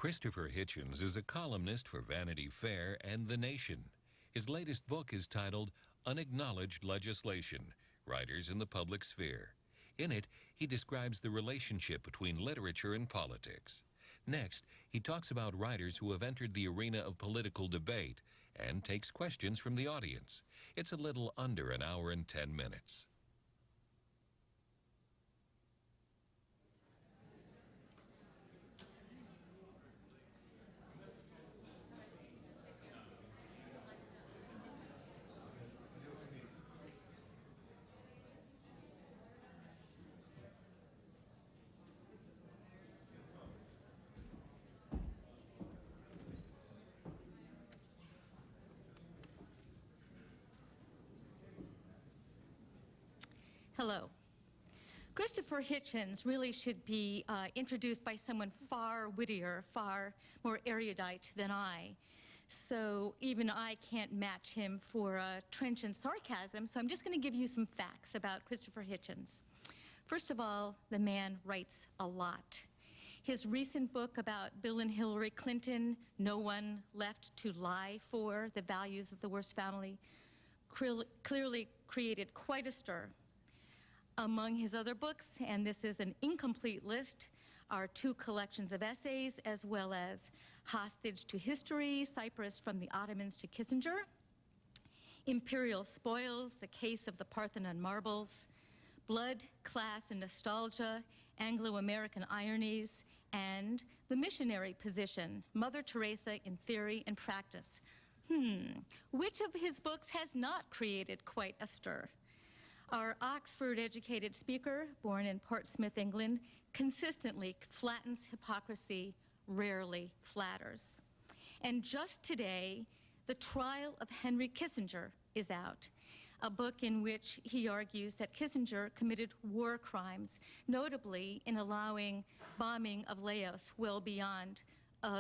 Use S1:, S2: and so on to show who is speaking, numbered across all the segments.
S1: Christopher Hitchens is a columnist for Vanity Fair and The Nation. His latest book is titled Unacknowledged Legislation, Writers in the Public Sphere. In it, he describes the relationship between literature and politics. Next, he talks about writers who have entered the arena of political debate and takes questions from the audience. It's a little under an hour and 10 minutes.
S2: Hello. Christopher Hitchens really should be introduced by someone far wittier, far more erudite than I. So even I can't match him for trenchant sarcasm, so I'm just going to give you some facts about Christopher Hitchens. First of all, the man writes a lot. His recent book about Bill and Hillary Clinton, No One Left to Lie For, The Values of the Worst Family, clearly created quite a stir. Among his other books, and this is an incomplete list, are two collections of essays, as well as Hostage to History, Cyprus from the Ottomans to Kissinger, Imperial Spoils, The Case of the Parthenon Marbles, Blood, Class, and Nostalgia, Anglo-American Ironies, and The Missionary Position, Mother Teresa in Theory and Practice. Which of his books has not created quite a stir? Our Oxford-educated speaker, born in Portsmouth, England, consistently flattens hypocrisy, rarely flatters. And just today, The Trial of Henry Kissinger is out, a book in which he argues that Kissinger committed war crimes, notably in allowing bombing of Laos well beyond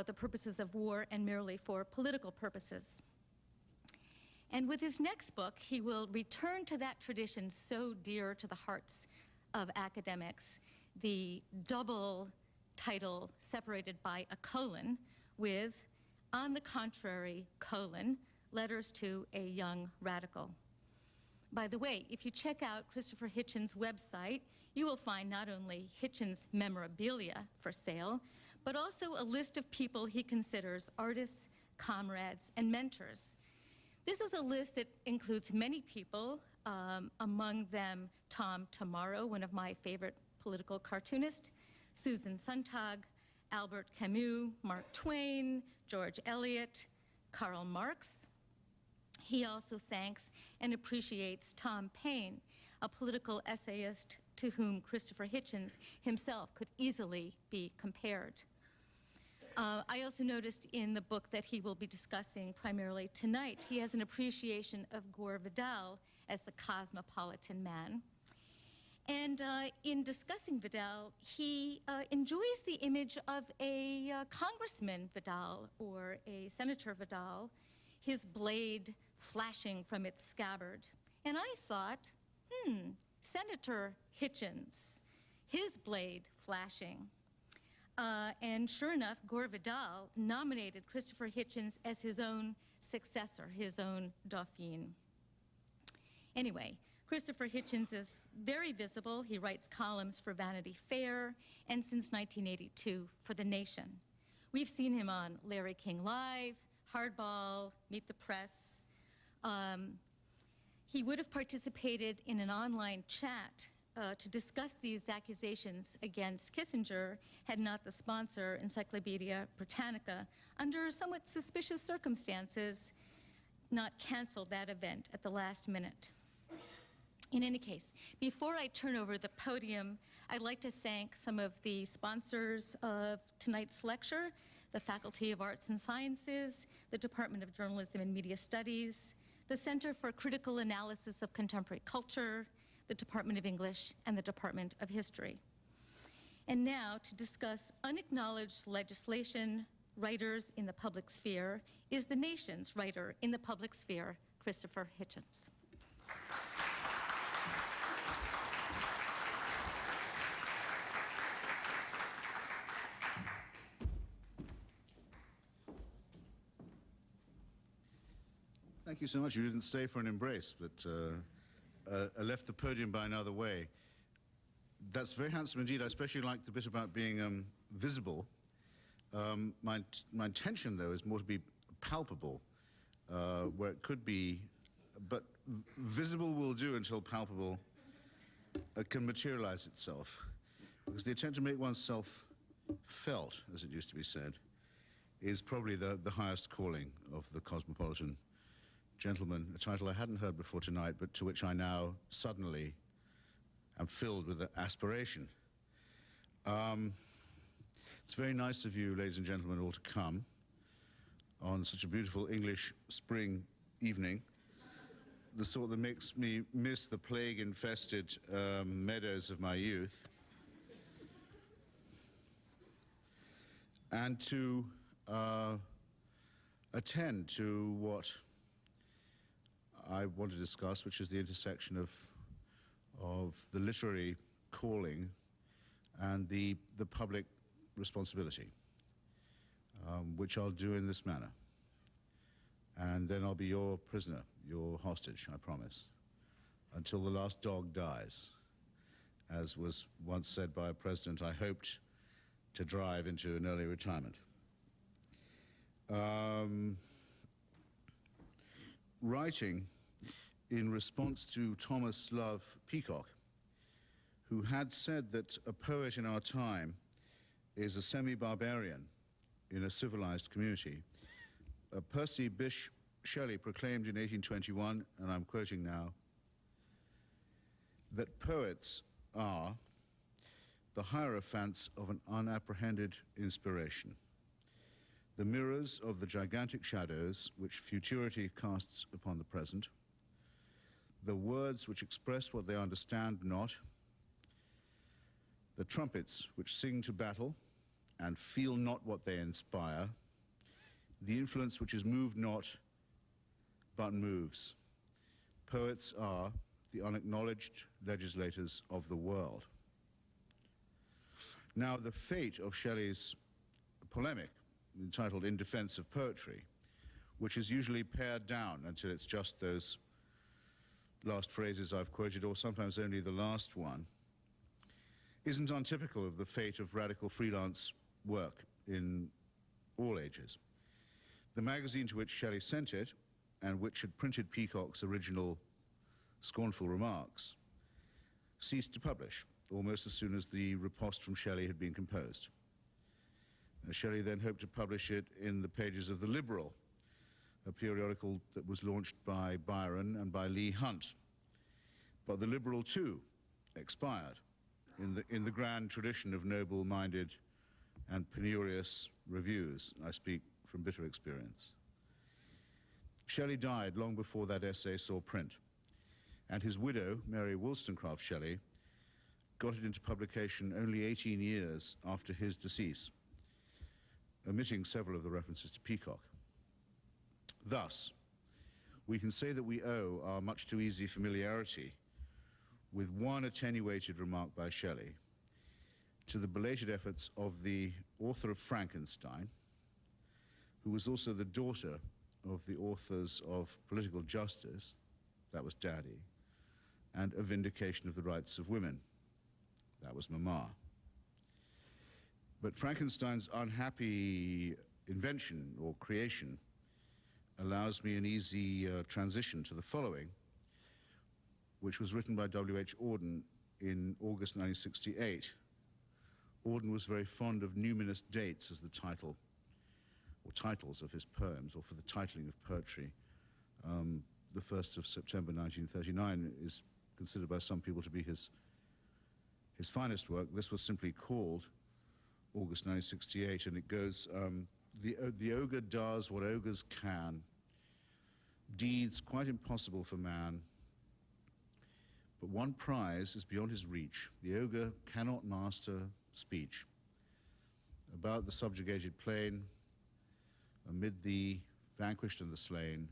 S2: the purposes of war and merely for political purposes. And with his next book, he will return to that tradition so dear to the hearts of academics, the double title separated by a colon with, On the Contrary, colon, Letters to a Young Radical. By the way, if you check out Christopher Hitchens' website, you will find not only Hitchens' memorabilia for sale, but also a list of people he considers artists, comrades, and mentors. This is a list that includes many people, among them Tom Tomorrow, one of my favorite political cartoonists, Susan Sontag, Albert Camus, Mark Twain, George Eliot, Karl Marx. He also thanks and appreciates Tom Paine, a political essayist to whom Christopher Hitchens himself could easily be compared. I also noticed in the book that he will be discussing primarily tonight, he has an appreciation of Gore Vidal as the cosmopolitan man. And in discussing Vidal, he enjoys the image of a Congressman Vidal or a Senator Vidal, his blade flashing from its scabbard. And I thought, Senator Hitchens, his blade flashing. And sure enough, Gore Vidal nominated Christopher Hitchens as his own successor, his own Dauphin. Anyway, Christopher Hitchens is very visible. He writes columns for Vanity Fair and since 1982 for The Nation. We've seen him on Larry King Live, Hardball, Meet the Press. He would have participated in an online chat to discuss these accusations against Kissinger had not the sponsor, Encyclopedia Britannica, under somewhat suspicious circumstances, not canceled that event at the last minute. In any case, before I turn over the podium, I'd like to thank some of the sponsors of tonight's lecture, the Faculty of Arts and Sciences, the Department of Journalism and Media Studies, the Center for Critical Analysis of Contemporary Culture, the Department of English, and the Department of History. And now, to discuss unacknowledged legislation, writers in the public sphere, is The Nation's writer in the public sphere, Christopher Hitchens.
S3: Thank you so much. You didn't stay for an embrace, but I left the podium by another way. That's very handsome indeed. I especially like the bit about being visible. My intention, though, is more to be palpable, where it could be, but visible will do until palpable can materialize itself. Because the attempt to make oneself felt, as it used to be said, is probably the highest calling of the cosmopolitan gentleman, a title I hadn't heard before tonight, but to which I now suddenly am filled with aspiration. It's very nice of you, ladies and gentlemen, all to come on such a beautiful English spring evening, the sort that makes me miss the plague-infested meadows of my youth, and to attend to what I want to discuss, which is the intersection of the literary calling and the public responsibility, which I'll do in this manner. And then I'll be your prisoner, your hostage, I promise, until the last dog dies, as was once said by a president I hoped to drive into an early retirement. Writing in response to Thomas Love Peacock, who had said that a poet in our time is a semi-barbarian in a civilized community, Percy Bysshe Shelley proclaimed in 1821, and I'm quoting now, that poets are the hierophants of an unapprehended inspiration, the mirrors of the gigantic shadows which futurity casts upon the present, the words which express what they understand not, the trumpets which sing to battle and feel not what they inspire, the influence which is moved not but moves. Poets are the unacknowledged legislators of the world. Now, the fate of Shelley's polemic, entitled In Defense of Poetry, which is usually pared down until it's just those last phrases I've quoted, or sometimes only the last one, isn't untypical of the fate of radical freelance work in all ages. The magazine to which Shelley sent it, and which had printed Peacock's original scornful remarks, ceased to publish almost as soon as the riposte from Shelley had been composed. Shelley then hoped to publish it in the pages of The Liberal, a periodical that was launched by Byron and by Leigh Hunt. But The Liberal, too, expired in the grand tradition of noble-minded and penurious reviews. I speak from bitter experience. Shelley died long before that essay saw print, and his widow, Mary Wollstonecraft Shelley, got it into publication only 18 years after his decease, omitting several of the references to Peacock. Thus, we can say that we owe our much too easy familiarity with one attenuated remark by Shelley to the belated efforts of the author of Frankenstein, who was also the daughter of the authors of Political Justice, that was Daddy, and A Vindication of the Rights of Women, that was Mama. But Frankenstein's unhappy invention or creation allows me an easy transition to the following, which was written by W.H. Auden in August 1968. Auden was very fond of numinous dates as the title, or titles of his poems, or for the titling of poetry. The 1st of September 1939 is considered by some people to be his finest work. This was simply called August 1968, and it goes, the ogre does what ogres can, deeds quite impossible for man, but one prize is beyond his reach. The ogre cannot master speech. About the subjugated plain, amid the vanquished and the slain,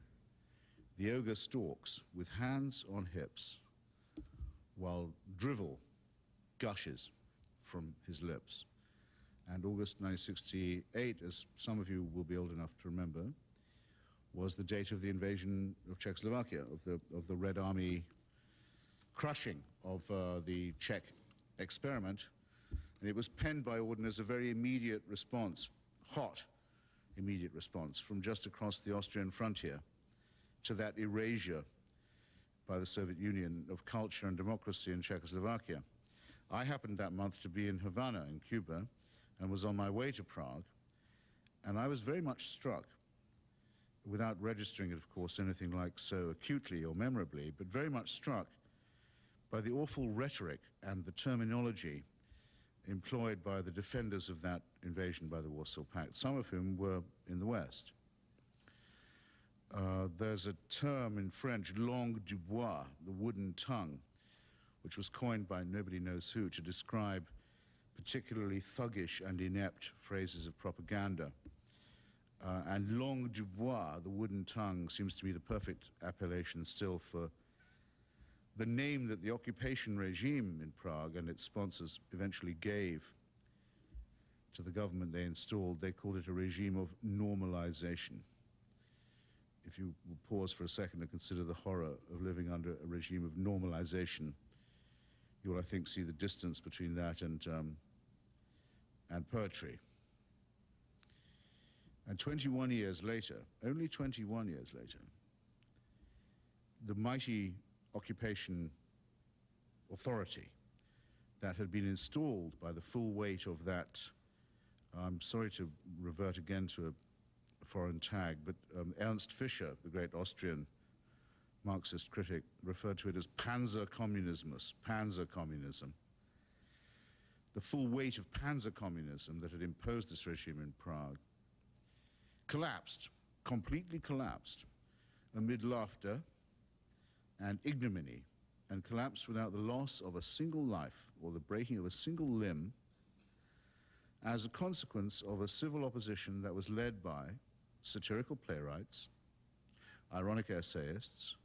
S3: the ogre stalks with hands on hips, while drivel gushes from his lips. And August 1968, as some of you will be old enough to remember, was the date of the invasion of Czechoslovakia, of the Red Army crushing of the Czech experiment. And it was penned by Auden as a very immediate response, hot immediate response, from just across the Austrian frontier to that erasure by the Soviet Union of culture and democracy in Czechoslovakia. I happened that month to be in Havana in Cuba and was on my way to Prague, and I was very much struck, without registering it, of course, anything like so acutely or memorably, but very much struck by the awful rhetoric and the terminology employed by the defenders of that invasion by the Warsaw Pact, some of whom were in the West. There's a term in French, langue du bois, the wooden tongue, which was coined by nobody knows who to describe particularly thuggish and inept phrases of propaganda. And langue du bois, the wooden tongue, seems to be the perfect appellation still for the name that the occupation regime in Prague and its sponsors eventually gave to the government they installed. They called it a regime of normalization. If you will pause for a second and consider the horror of living under a regime of normalization, you'll, I think, see the distance between that and poetry. And 21 years later, only 21 years later, the mighty occupation authority that had been installed by the full weight of that, I'm sorry to revert again to a foreign tag, but Ernst Fischer, the great Austrian Marxist critic, referred to it as Panzerkommunismus, Panzer communism. The full weight of Panzer communism that had imposed this regime in Prague collapsed, completely collapsed, amid laughter and ignominy, and collapsed without the loss of a single life or the breaking of a single limb as a consequence of a civil opposition that was led by satirical playwrights, ironic essayists,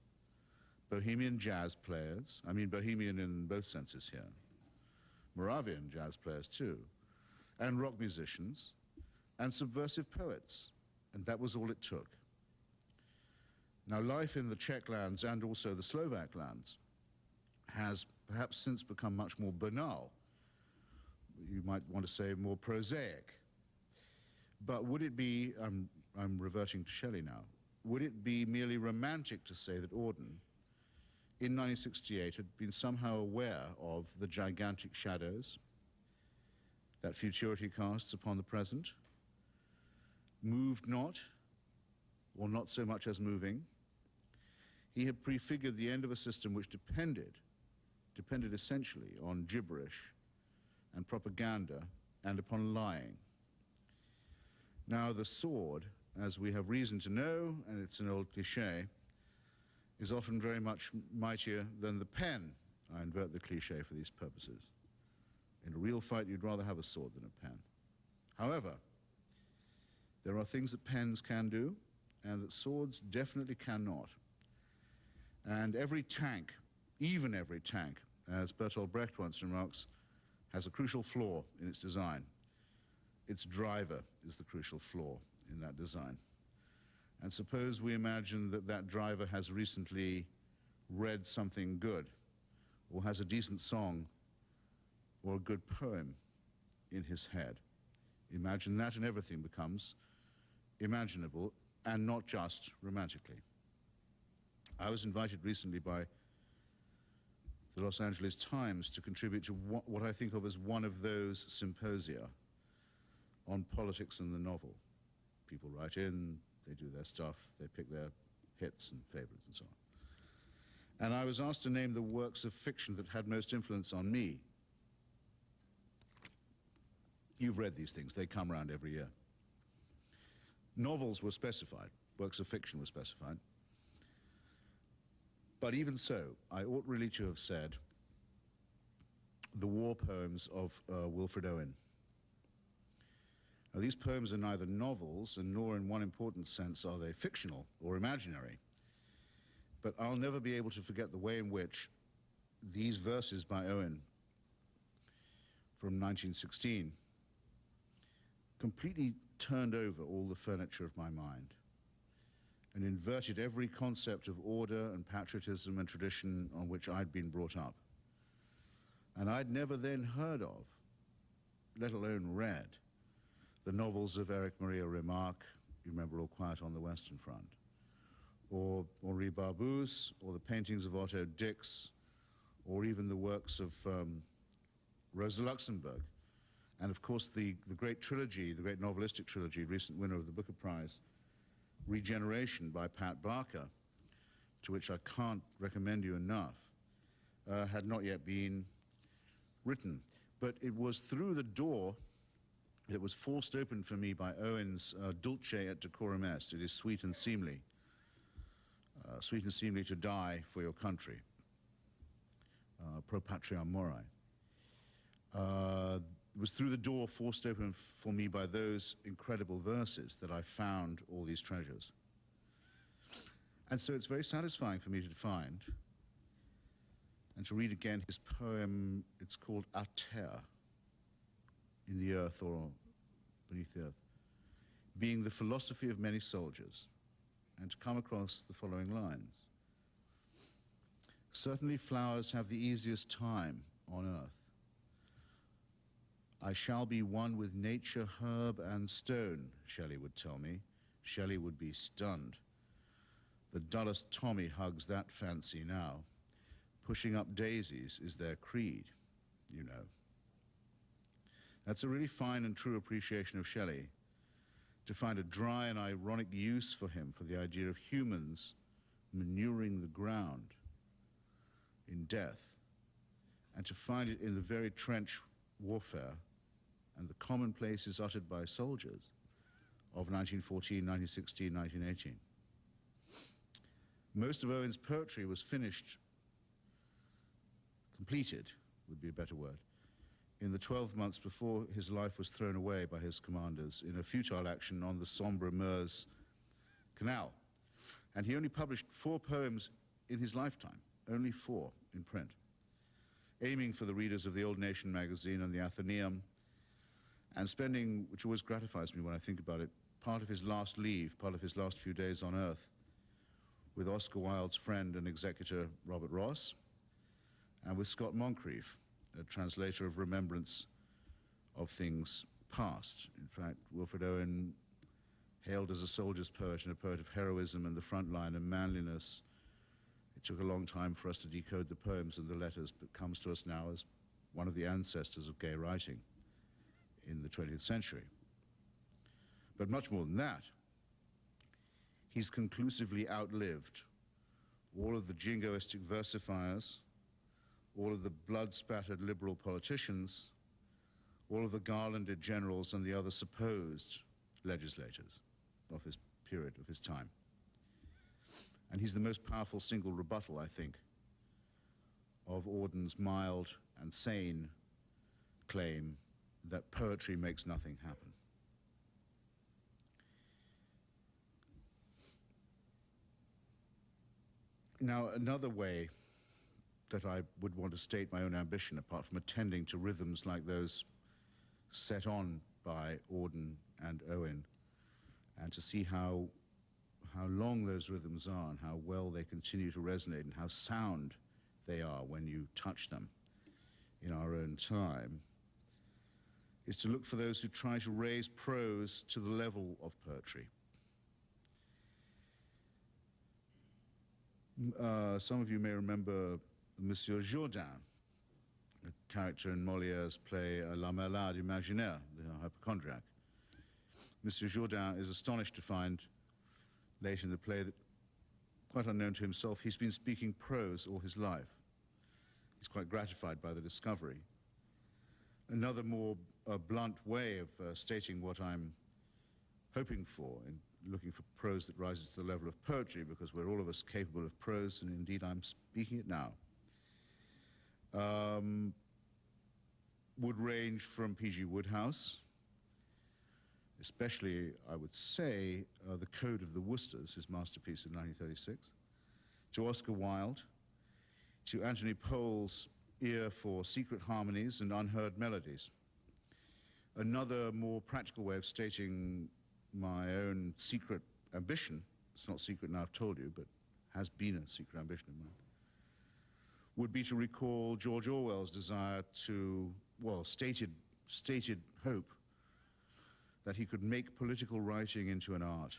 S3: bohemian jazz players, I mean bohemian in both senses here, Moravian jazz players too, and rock musicians, and subversive poets, and that was all it took. Now, life in the Czech lands and also the Slovak lands has perhaps since become much more banal. You might want to say more prosaic. But would it be, I'm reverting to Shelley now, would it be merely romantic to say that Auden, in 1968, had been somehow aware of the gigantic shadows that futurity casts upon the present, moved not, or not so much as moving? He had prefigured the end of a system which depended essentially on gibberish and propaganda and upon lying. Now the sword, as we have reason to know, and it's an old cliché, is often very much mightier than the pen. I invert the cliché for these purposes. In a real fight, you'd rather have a sword than a pen. However, there are things that pens can do and that swords definitely cannot. And every tank, even every tank, as Bertolt Brecht once remarks, has a crucial flaw in its design. Its driver is the crucial flaw in that design. And suppose we imagine that that driver has recently read something good, or has a decent song, or a good poem in his head. Imagine that and everything becomes imaginable, and not just romantically. I was invited recently by the Los Angeles Times to contribute to what I think of as one of those symposia on politics and the novel. People write in, they do their stuff, they pick their hits and favorites and so on. And I was asked to name the works of fiction that had most influence on me. You've read these things, they come around every year. Novels were specified, works of fiction were specified. But even so, I ought really to have said the war poems of Wilfred Owen. Now, these poems are neither novels, and nor in one important sense are they fictional or imaginary. But I'll never be able to forget the way in which these verses by Owen from 1916 completely turned over all the furniture of my mind and inverted every concept of order and patriotism and tradition on which I'd been brought up. And I'd never then heard of, let alone read, the novels of Eric Maria Remarque, you remember All Quiet on the Western Front, or Henri Barbusse, or the paintings of Otto Dix, or even the works of Rosa Luxemburg. And of course the great trilogy, the great novelistic trilogy, recent winner of the Booker Prize, Regeneration by Pat Barker, to which I can't recommend you enough, had not yet been written. But it was through the door that was forced open for me by Owen's Dulce et decorum est. It is sweet and seemly to die for your country, pro patria mori. It was through the door forced open for me by those incredible verses that I found all these treasures. And so it's very satisfying for me to find and to read again his poem. It's called A Terre, in the earth or beneath the earth, being the philosophy of many soldiers, and to come across the following lines. Certainly flowers have the easiest time on earth. I shall be one with nature, herb and stone, Shelley would tell me. Shelley would be stunned. The dullest Tommy hugs that fancy now. Pushing up daisies is their creed, you know. That's a really fine and true appreciation of Shelley, to find a dry and ironic use for him for the idea of humans manuring the ground in death, and to find it in the very trench warfare and the commonplaces uttered by soldiers of 1914, 1916, 1918. Most of Owen's poetry was finished, completed would be a better word, in the 12 months before his life was thrown away by his commanders in a futile action on the Sombre Meuse Canal. And he only published 4 poems in his lifetime, only 4 in print, aiming for the readers of the Old Nation magazine and the Athenaeum, and spending, which always gratifies me when I think about it, part of his last leave, part of his last few days on earth, with Oscar Wilde's friend and executor Robert Ross, and with Scott Moncrief, a translator of remembrance of things past. In fact, Wilfred Owen, hailed as a soldier's poet and a poet of heroism and the front line and manliness. It took a long time for us to decode the poems and the letters, but comes to us now as one of the ancestors of gay writing in the 20th century. But much more than that, he's conclusively outlived all of the jingoistic versifiers, all of the blood-spattered liberal politicians, all of the garlanded generals and the other supposed legislators of his period, of his time. And he's the most powerful single rebuttal, I think, of Auden's mild and sane claim that poetry makes nothing happen. Now, another way that I would want to state my own ambition, apart from attending to rhythms like those set on by Auden and Owen, and to see how long those rhythms are and how well they continue to resonate and how sound they are when you touch them in our own time, is to look for those who try to raise prose to the level of poetry. Some of you may remember Monsieur Jourdain, a character in Molière's play La Malade Imaginaire, the hypochondriac. Monsieur Jourdain is astonished to find late in the play that, quite unknown to himself, he's been speaking prose all his life. He's quite gratified by the discovery. Another more blunt way of stating what I'm hoping for in looking for prose that rises to the level of poetry, because we're all of us capable of prose, and indeed I'm speaking it now, would range from P.G. Wodehouse, especially, I would say, The Code of the Worcesters, his masterpiece of 1936, to Oscar Wilde, to Anthony Pole's ear for secret harmonies and unheard melodies. Another more practical way of stating my own secret ambition it's not secret now I've told you, but has been a secret ambition of mine, would be to recall George Orwell's desire to, well, stated hope that he could make political writing into an art.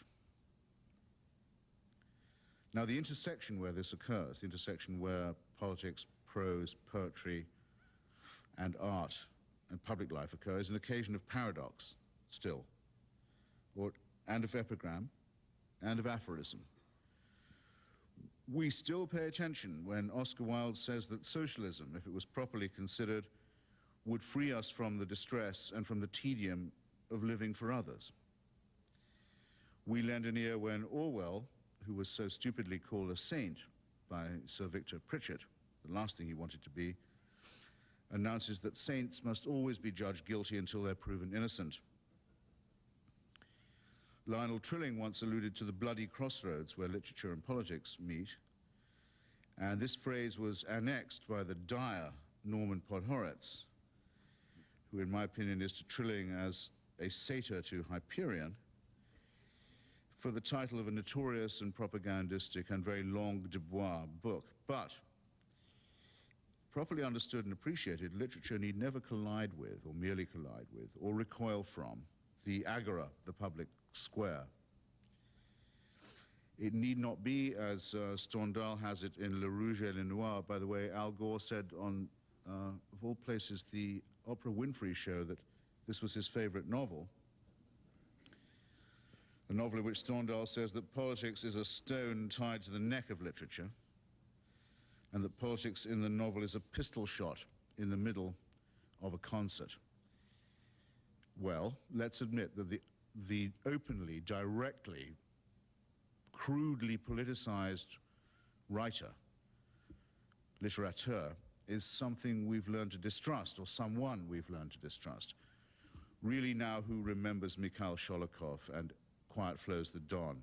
S3: Now, the intersection where this occurs, the intersection where politics, prose, poetry, and art and public life occur, is an occasion of paradox still, and of epigram, and of aphorism. We still pay attention when Oscar Wilde says that socialism, if it was properly considered, would free us from the distress and from the tedium of living for others. We lend an ear when Orwell, who was so stupidly called a saint by Sir Victor Pritchard, the last thing he wanted to be, announces that saints must always be judged guilty until they're proven innocent. Lionel Trilling once alluded to the bloody crossroads where literature and politics meet, and this phrase was annexed by the dire Norman Podhoretz, who in my opinion is to Trilling as a satyr to Hyperion, for the title of a notorious and propagandistic and very langue de bois book. But, properly understood and appreciated, literature need never collide with, or merely collide with, or recoil from, the agora, the public square. It need not be, as Stendhal has it in Le Rouge et le Noir. By the way, Al Gore said on, of all places, the Oprah Winfrey show, that this was his favorite novel. A novel in which Stendhal says that politics is a stone tied to the neck of literature, and that politics in the novel is a pistol shot in the middle of a concert. Well, let's admit that the openly, directly, crudely politicized writer, littérateur, is something we've learned to distrust, or someone we've learned to distrust. Really now, who remembers Mikhail Sholokhov and Quiet Flows the Don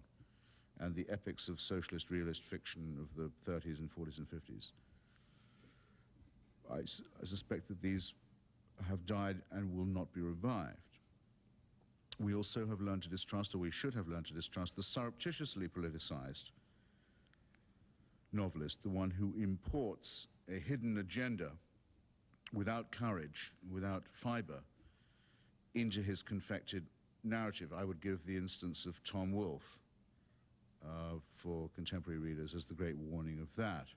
S3: and the epics of socialist realist fiction of the 30s and 40s and 50s? I suspect that these have died and will not be revived. We also have learned to distrust, or we should have learned to distrust, the surreptitiously politicized novelist, the one who imports a hidden agenda without courage, without fiber, into his confected narrative. I would give the instance of Tom Wolfe for contemporary readers as the great warning of that.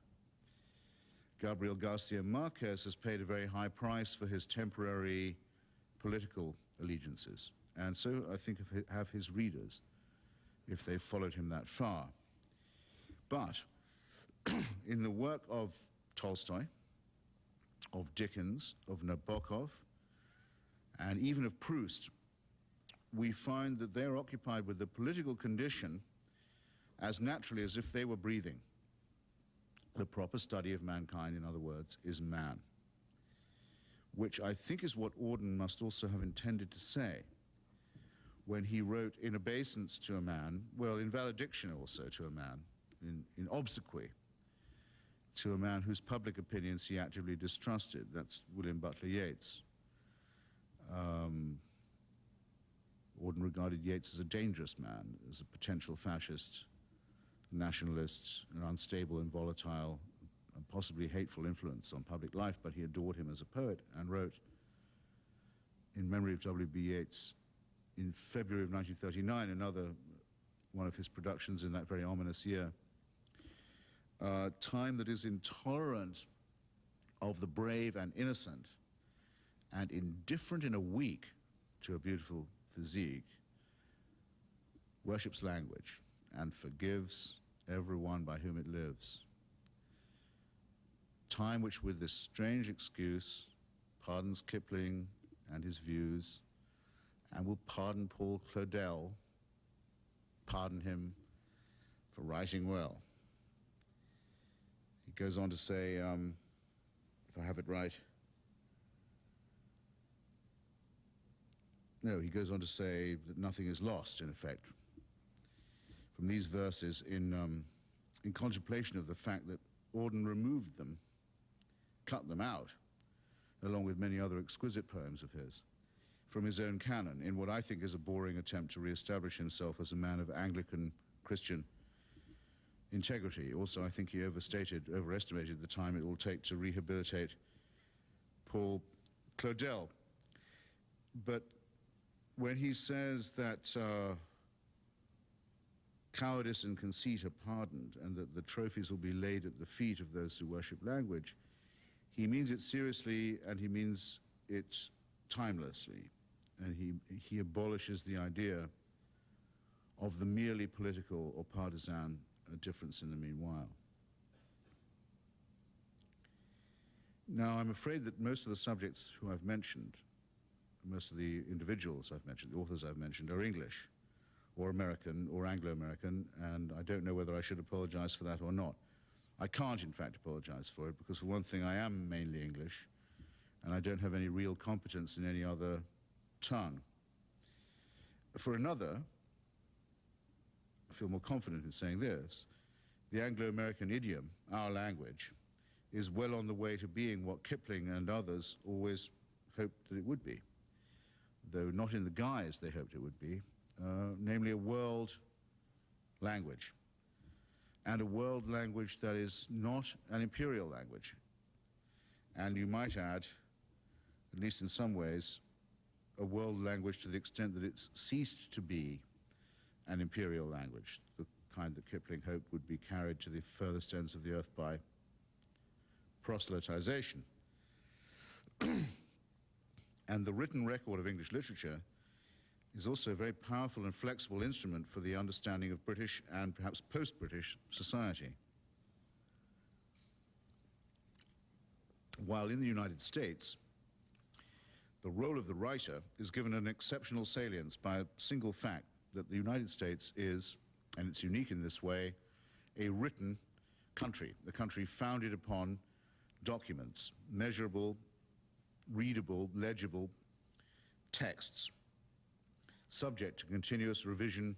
S3: Gabriel Garcia Marquez has paid a very high price for his temporary political allegiances, and so I think have his readers, if they've followed him that far. But in the work of Tolstoy, of Dickens, of Nabokov, and even of Proust, we find that they're occupied with the political condition as naturally as if they were breathing. The proper study of mankind, in other words, is man, which I think is what Auden must also have intended to say when he wrote in obeisance to a man, well, in valediction also to a man, in obsequy to a man whose public opinions he actively distrusted. That's William Butler Yeats. Auden regarded Yeats as a dangerous man, as a potential fascist, nationalist, an unstable and volatile, and possibly hateful influence on public life, but he adored him as a poet and wrote, in memory of W.B. Yeats, in February of 1939, another one of his productions in that very ominous year, time that is intolerant of the brave and innocent and indifferent in a week to a beautiful physique, worships language and forgives everyone by whom it lives. Time which, with this strange excuse, pardons Kipling and his views, and will pardon Paul Claudel, pardon him for writing well. He goes on to say, if I have it right, no, he goes on to say that nothing is lost, in effect, from these verses in contemplation of the fact that Auden removed them, cut them out, along with many other exquisite poems of his, from his own canon, in what I think is a boring attempt to re-establish himself as a man of Anglican Christian integrity. Also, I think he overestimated the time it will take to rehabilitate Paul Claudel. But when he says that cowardice and conceit are pardoned and that the trophies will be laid at the feet of those who worship language, he means it seriously and he means it timelessly. And he abolishes the idea of the merely political or partisan difference in the meanwhile. Now, I'm afraid that most of the subjects who I've mentioned, most of the individuals I've mentioned, the authors I've mentioned, are English or American or Anglo-American, and I don't know whether I should apologize for that or not. I can't, in fact, apologize for it, because for one thing, I am mainly English, and I don't have any real competence in any other tongue. For another, I feel more confident in saying this, the Anglo-American idiom, our language, is well on the way to being what Kipling and others always hoped that it would be, though not in the guise they hoped it would be, namely a world language, and a world language that is not an imperial language. And you might add, at least in some ways, a world language to the extent that it's ceased to be an imperial language, the kind that Kipling hoped would be carried to the furthest ends of the earth by proselytization. And the written record of English literature is also a very powerful and flexible instrument for the understanding of British and perhaps post-British society. While in the United States, the role of the writer is given an exceptional salience by a single fact, that the United States is, and it's unique in this way, a written country, a country founded upon documents, measurable, readable, legible texts, subject to continuous revision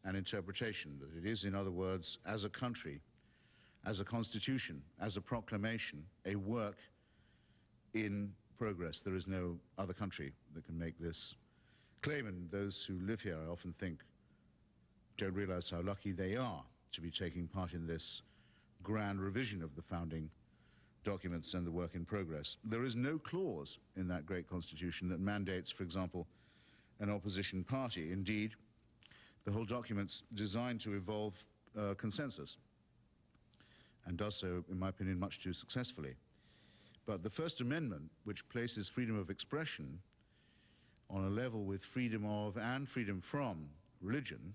S3: and interpretation. That it is, in other words, as a country, as a constitution, as a proclamation, a work in progress. There is no other country that can make this claim, and those who live here, I often think, don't realize how lucky they are to be taking part in this grand revision of the founding documents and the work in progress. There is no clause in that great constitution that mandates, for example, an opposition party. Indeed, the whole document's designed to evolve consensus, and does so, in my opinion, much too successfully. But the First Amendment, which places freedom of expression on a level with freedom of and freedom from religion,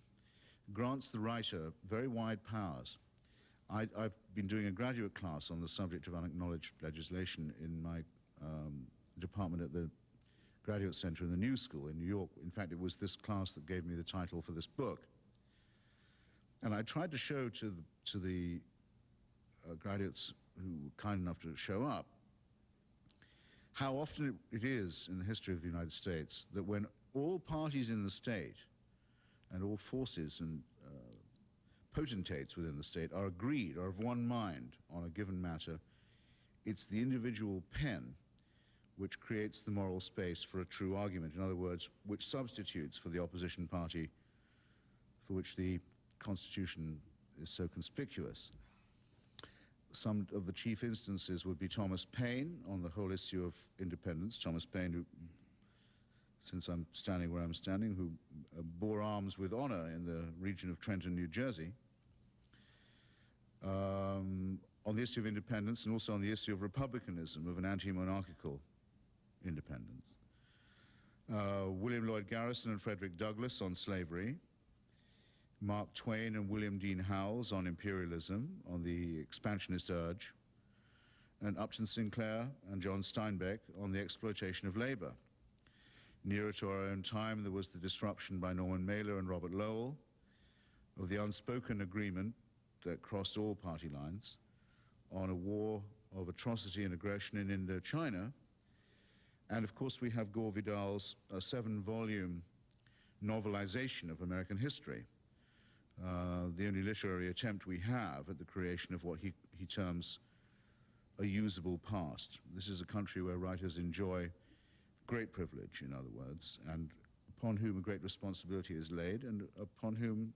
S3: grants the writer very wide powers. I've been doing a graduate class on the subject of unacknowledged legislation in my department at the Graduate Center in the New School in New York. In fact, it was this class that gave me the title for this book. And I tried to show to the graduates who were kind enough to show up how often it is in the history of the United States that when all parties in the state and all forces and potentates within the state are agreed, are of one mind on a given matter, it's the individual pen which creates the moral space for a true argument. In other words, which substitutes for the opposition party for which the Constitution is so conspicuous. Some of the chief instances would be Thomas Paine on the whole issue of independence. Thomas Paine, who, since I'm standing where I'm standing, who bore arms with honor in the region of Trenton, New Jersey, on the issue of independence, and also on the issue of republicanism, of an anti-monarchical independence. William Lloyd Garrison and Frederick Douglass on slavery. Mark Twain and William Dean Howells on imperialism, on the expansionist urge. And Upton Sinclair and John Steinbeck on the exploitation of labor. Nearer to our own time, there was the disruption by Norman Mailer and Robert Lowell of the unspoken agreement that crossed all party lines on a war of atrocity and aggression in Indochina. And of course, we have Gore Vidal's 7-volume novelization of American history, the only literary attempt we have at the creation of what he terms a usable past. This is a country where writers enjoy great privilege, in other words, and upon whom a great responsibility is laid, and upon whom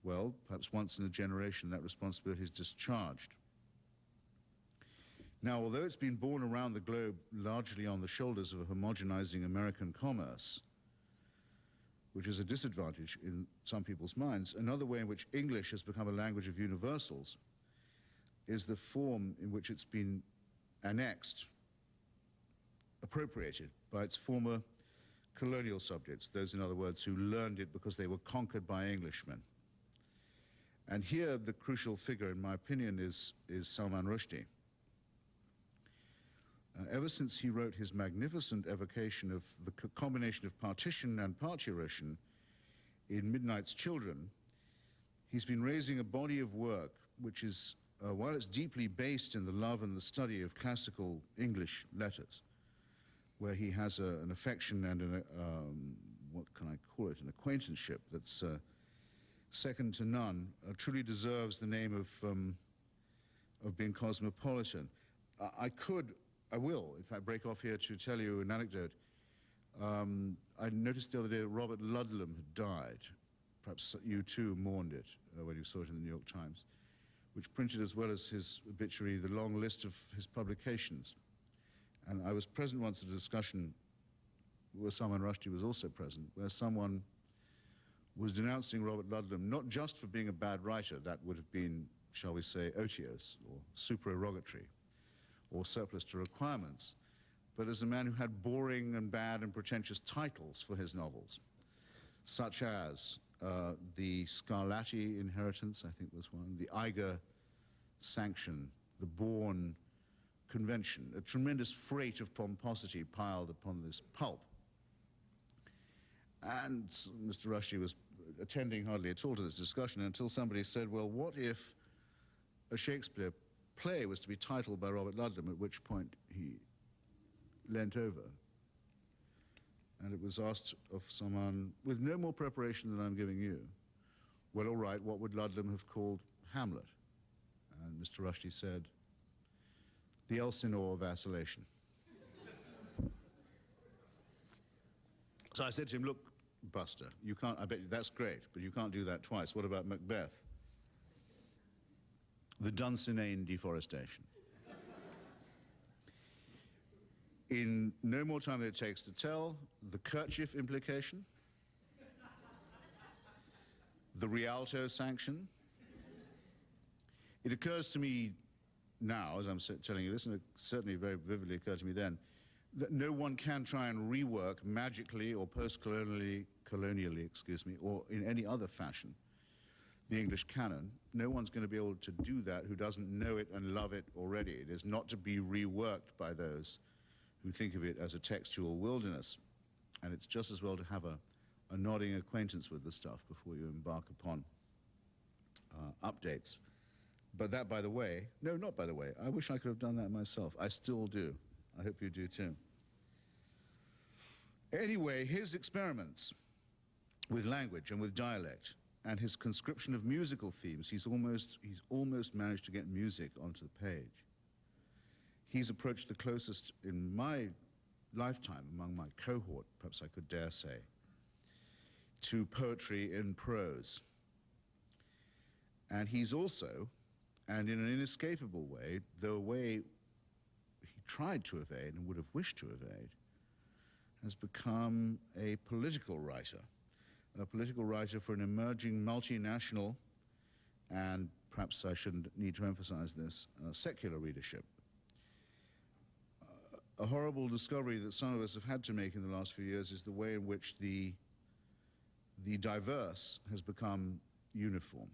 S3: well, perhaps once in a generation, that responsibility is discharged. Now, although it's been borne around the globe largely on the shoulders of a homogenizing American commerce, which is a disadvantage in some people's minds, another way in which English has become a language of universals is the form in which it's been annexed, appropriated by its former colonial subjects, those, in other words, who learned it because they were conquered by Englishmen. And here the crucial figure, in my opinion, is Salman Rushdie. Ever since he wrote his magnificent evocation of the combination of partition and parturition in Midnight's Children, he's been raising a body of work which is, while it's deeply based in the love and the study of classical English letters, where he has an affection and what can I call it, an acquaintanceship that's second to none, truly deserves the name of being cosmopolitan. I will, in fact, break off here to tell you an anecdote. I noticed the other day that Robert Ludlum had died. Perhaps you too mourned it when you saw it in the New York Times, which printed, as well as his obituary, the long list of his publications. And I was present once at a discussion where Salman Rushdie was also present, where someone was denouncing Robert Ludlum, not just for being a bad writer, that would have been, shall we say, otiose or supererogatory, or surplus to requirements, but as a man who had boring and bad and pretentious titles for his novels, such as the Scarlatti Inheritance, I think was one, the Eiger Sanction, the Bourne Convention, a tremendous freight of pomposity piled upon this pulp. And Mr. Rushdie was attending hardly at all to this discussion until somebody said, well, what if a Shakespeare play was to be titled by Robert Ludlum, at which point he leant over. And it was asked of someone with no more preparation than I'm giving you, well, all right, what would Ludlum have called Hamlet? And Mr. Rushdie said, the Elsinore Vacillation. So I said to him, look, Buster, you can't, I bet you, that's great, but you can't do that twice. What about Macbeth? The Dunsinane Deforestation. In no more time than it takes to tell, the kerchief implication, the Rialto sanction. It occurs to me now, as I'm telling you this, and it certainly very vividly occurred to me then, that no one can try and rework magically or post-colonially, or in any other fashion, the English canon. No one's going to be able to do that who doesn't know it and love it already. It is not to be reworked by those who think of it as a textual wilderness. And it's just as well to have a nodding acquaintance with the stuff before you embark upon updates. But that, by the way, no, not by the way, I wish I could have done that myself. I still do. I hope you do too. Anyway, his experiments with language and with dialect and his conscription of musical themes, he's almost managed to get music onto the page. He's approached the closest in my lifetime among my cohort, perhaps I could dare say, to poetry in prose. And he's also, and in an inescapable way, the way he tried to evade and would have wished to evade, has become a political writer for an emerging multinational, and perhaps I shouldn't need to emphasize this, secular readership. A horrible discovery that some of us have had to make in the last few years is the way in which the diverse has become uniform.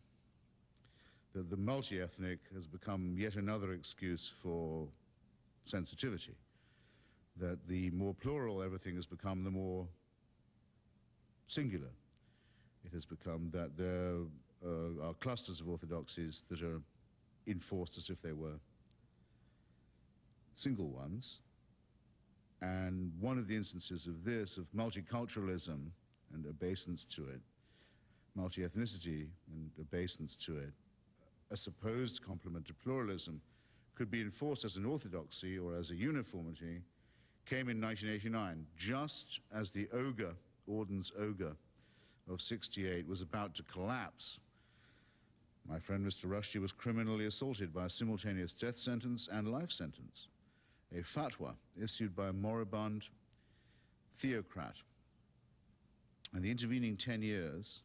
S3: That the multi-ethnic has become yet another excuse for sensitivity. That the more plural everything has become, the more singular it has become, that there are clusters of orthodoxies that are enforced as if they were single ones. And one of the instances of this, of multiculturalism and obeisance to it, multi-ethnicity and obeisance to it, a supposed complement to pluralism, could be enforced as an orthodoxy or as a uniformity, came in 1989, just as the ogre, Auden's ogre of 68, was about to collapse My friend Mr. Rushdie was criminally assaulted by a simultaneous death sentence and life sentence, a fatwa issued by a moribund theocrat. And the intervening 10 years,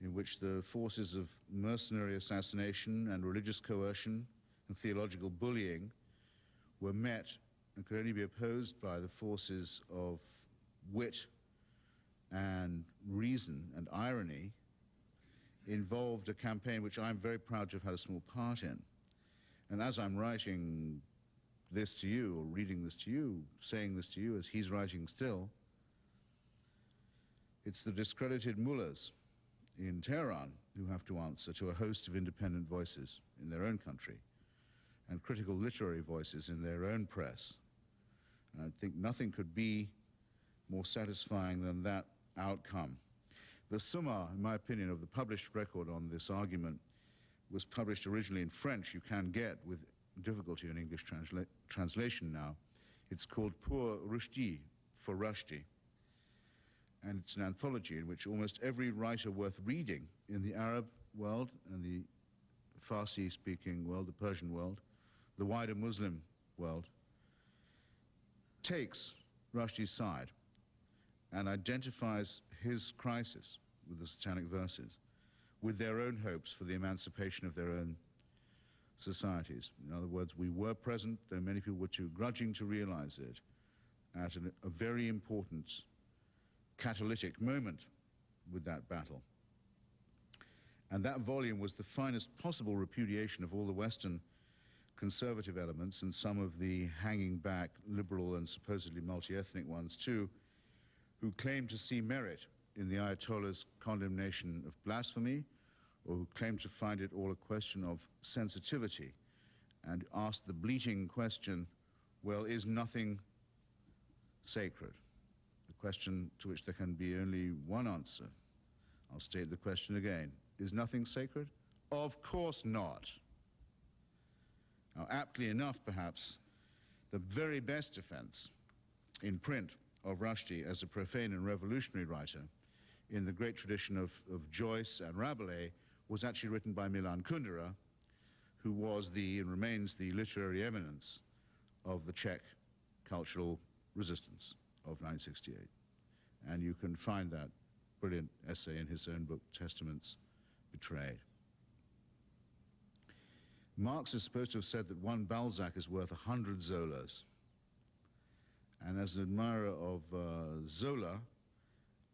S3: in which the forces of mercenary assassination and religious coercion and theological bullying were met and could only be opposed by the forces of wit and reason and irony, involved a campaign which I'm very proud to have had a small part in. And as I'm writing this to you, or reading this to you, saying this to you as he's writing still, it's the discredited mullahs in Tehran who have to answer to a host of independent voices in their own country and critical literary voices in their own press. And I think nothing could be more satisfying than that outcome. The summa, in my opinion, of the published record on this argument was published originally in French. You can get, with difficulty, an English translation now. It's called Pour Rushdie, for Rushdie. And it's an anthology in which almost every writer worth reading in the Arab world and the Farsi-speaking world, the Persian world, the wider Muslim world, takes Rushdie's side and identifies his crisis with the Satanic Verses, with their own hopes for the emancipation of their own societies. In other words, we were present, though many people were too grudging to realize it, at a very important catalytic moment with that battle. And that volume was the finest possible repudiation of all the Western conservative elements and some of the hanging back liberal and supposedly multi-ethnic ones too, who claimed to see merit in the Ayatollah's condemnation of blasphemy, or who claimed to find it all a question of sensitivity, and asked the bleating question, well, is nothing sacred? A question to which there can be only one answer. I'll state the question again. Is nothing sacred? Of course not. Now, aptly enough, perhaps, the very best defense in print of Rushdie as a profane and revolutionary writer in the great tradition of Joyce and Rabelais was actually written by Milan Kundera, who was and remains the literary eminence of the Czech cultural resistance of 1968. And you can find that brilliant essay in his own book, Testaments Betrayed. Marx is supposed to have said that one Balzac is worth 100 Zolas. And as an admirer of Zola,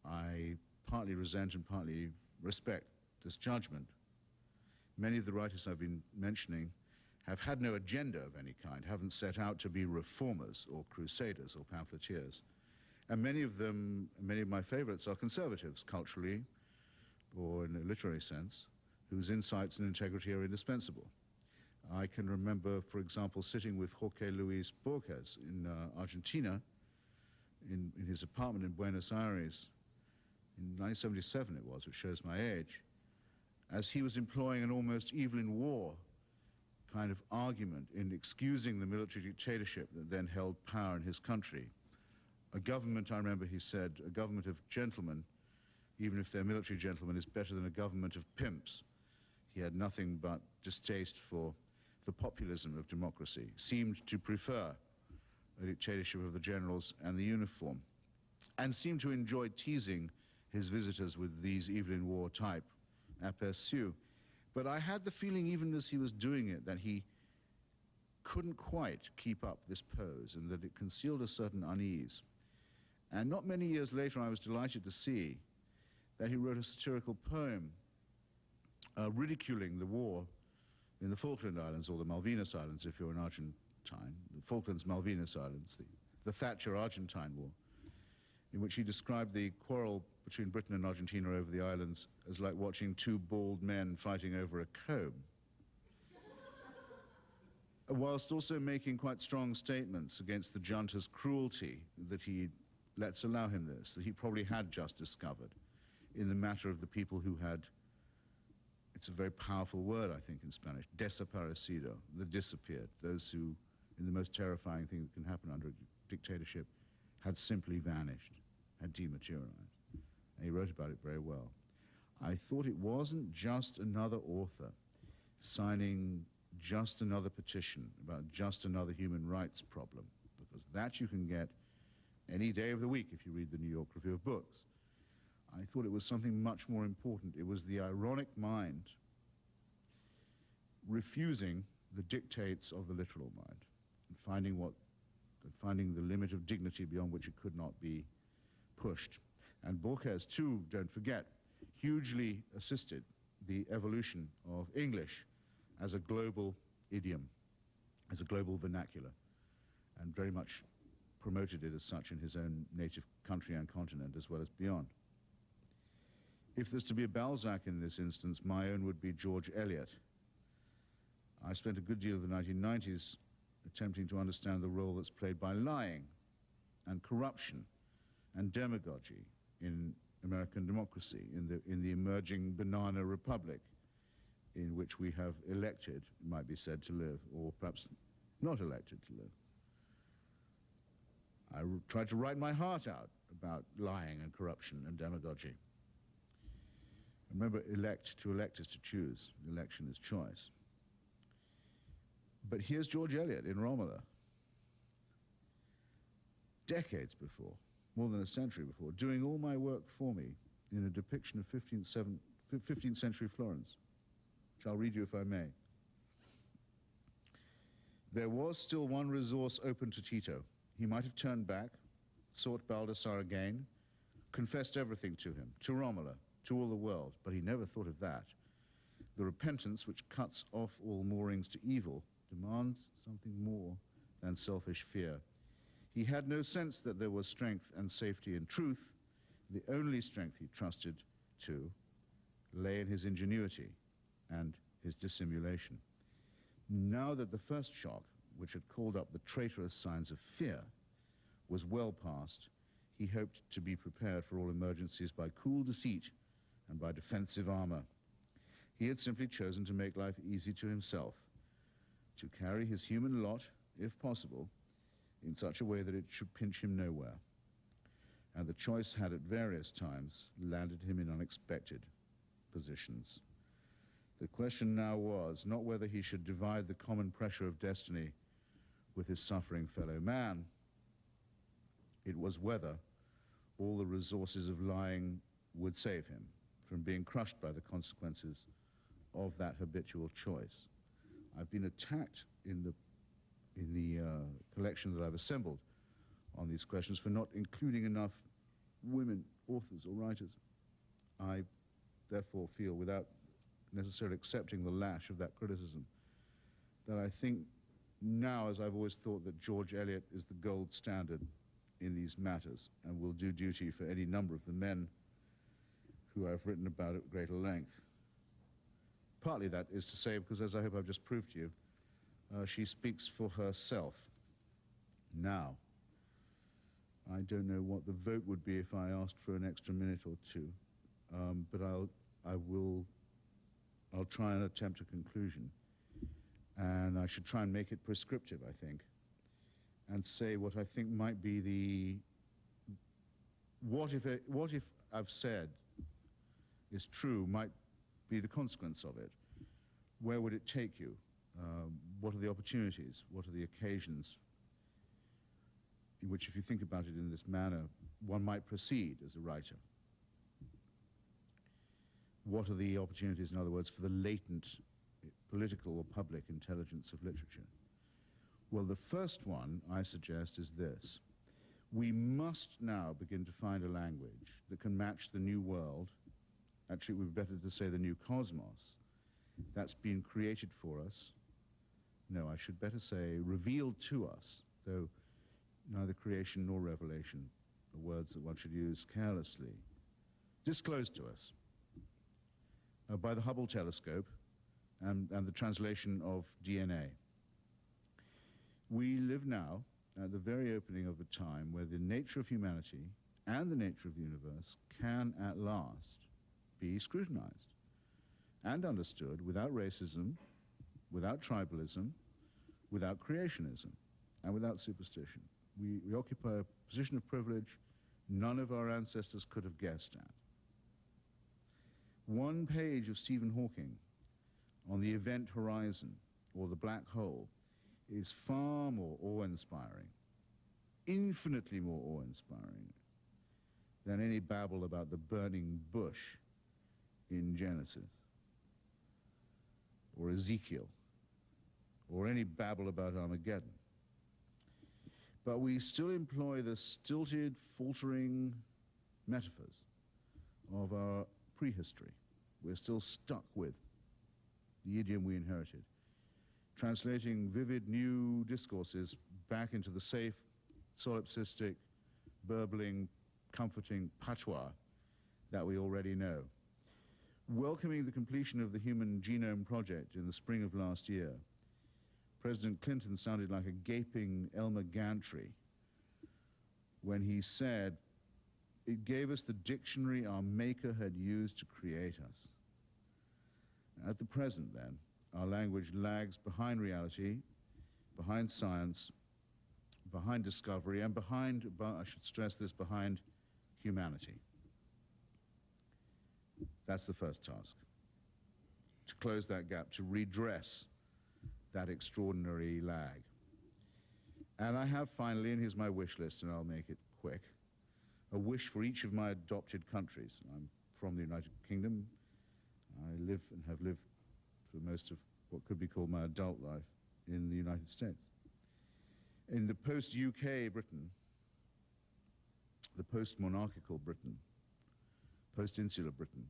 S3: I partly resent and partly respect this judgment. Many of the writers I've been mentioning have had no agenda of any kind, haven't set out to be reformers or crusaders or pamphleteers. And many of them, many of my favorites, are conservatives, culturally or in a literary sense, whose insights and integrity are indispensable. I can remember, for example, sitting with Jorge Luis Borges in Argentina, in his apartment in Buenos Aires, in 1977 it was, which shows my age, as he was employing an almost Evelyn Waugh kind of argument in excusing the military dictatorship that then held power in his country. A government, I remember he said, a government of gentlemen, even if they're military gentlemen, is better than a government of pimps. He had nothing but distaste for the populism of democracy, seemed to prefer a dictatorship of the generals and the uniform, and seemed to enjoy teasing his visitors with these Evelyn Waugh type aperçus. But I had the feeling, even as he was doing it, that he couldn't quite keep up this pose and that it concealed a certain unease. And not many years later, I was delighted to see that he wrote a satirical poem ridiculing the war in the Falkland Islands, or the Malvinas Islands, if you're an Argentine, the Falklands Malvinas Islands, the Thatcher-Argentine War, in which he described the quarrel between Britain and Argentina over the islands as like watching two bald men fighting over a comb, whilst also making quite strong statements against the junta's cruelty that he lets allow him this, that he probably had just discovered in the matter of the people who had, it's a very powerful word, I think, in Spanish, desaparecido, the disappeared, those who, in the most terrifying thing that can happen under a dictatorship, had simply vanished, had dematerialized. And he wrote about it very well. I thought it wasn't just another author signing just another petition about just another human rights problem, because that you can get any day of the week if you read the New York Review of Books. I thought it was something much more important. It was the ironic mind refusing the dictates of the literal mind and finding the limit of dignity beyond which it could not be pushed. And Borges, too, don't forget, hugely assisted the evolution of English as a global idiom, as a global vernacular, and very much promoted it as such in his own native country and continent as well as beyond. If there's to be a Balzac in this instance, my own would be George Eliot. I spent a good deal of the 1990s attempting to understand the role that's played by lying and corruption and demagogy in American democracy, in the emerging banana republic in which we have elected, it might be said, to live, or perhaps not elected to live. I tried to write my heart out about lying and corruption and demagogy. Remember, to elect is to choose. Election is choice. But here's George Eliot in Romola, decades before, more than a century before, doing all my work for me in a depiction of 15th century Florence, which I'll read you if I may. There was still one resource open to Tito. He might have turned back, sought Baldassare again, confessed everything to him, to Romola, to all the world, but he never thought of that. The repentance which cuts off all moorings to evil demands something more than selfish fear. He had no sense that there was strength and safety in truth. The only strength he trusted to lay in his ingenuity and his dissimulation. Now that the first shock, which had called up the traitorous signs of fear, was well past, he hoped to be prepared for all emergencies by cool deceit and by defensive armor. He had simply chosen to make life easy to himself, to carry his human lot, if possible, in such a way that it should pinch him nowhere. And the choice had at various times landed him in unexpected positions. The question now was not whether he should divide the common pressure of destiny with his suffering fellow man. It was whether all the resources of lying would save him from being crushed by the consequences of that habitual choice. I've been attacked in the collection that I've assembled on these questions for not including enough women authors or writers. I therefore feel, without necessarily accepting the lash of that criticism, that I think now, as I've always thought, that George Eliot is the gold standard in these matters and will do duty for any number of the men who I've written about at greater length. Partly that is to say, because as I hope I've just proved to you, she speaks for herself. Now, I don't know what the vote would be if I asked for an extra minute or two, but I'll try and attempt a conclusion. And I should try and make it prescriptive, I think, and say what I think might be the... What if I've said is true might be the consequence of it? Where would it take you? What are the opportunities? What are the occasions in which, if you think about it in this manner, one might proceed as a writer? What are the opportunities, in other words, for the latent political or public intelligence of literature? Well, the first one, I suggest, is this. We must now begin to find a language that can match the new world. Actually, it would be better to say the new cosmos that's been created for us. No, I should better say revealed to us, though neither creation nor revelation are words that one should use carelessly. Disclosed to us by the Hubble telescope and the translation of DNA. We live now at the very opening of a time where the nature of humanity and the nature of the universe can at last be scrutinized and understood without racism, without tribalism, without creationism, and without superstition. We occupy a position of privilege none of our ancestors could have guessed at. One page of Stephen Hawking on the event horizon or the black hole is far more awe-inspiring, infinitely more awe-inspiring than any babble about the burning bush in Genesis or Ezekiel or any babble about Armageddon. But we still employ the stilted, faltering metaphors of our prehistory. We're still stuck with the idiom we inherited, translating vivid new discourses back into the safe, solipsistic, burbling, comforting patois that we already know. Welcoming the completion of the Human Genome Project in the spring of last year, President Clinton sounded like a gaping Elmer Gantry when he said, "It gave us the dictionary our maker had used to create us." At the present, then, our language lags behind reality, behind science, behind discovery, and behind, I should stress this, behind humanity. That's the first task, to close that gap, to redress that extraordinary lag. And I have finally, and here's my wish list, and I'll make it quick, a wish for each of my adopted countries. I'm from the United Kingdom. I live and have lived for most of what could be called my adult life in the United States. In the post-UK Britain, the post-monarchical Britain, post-insular Britain,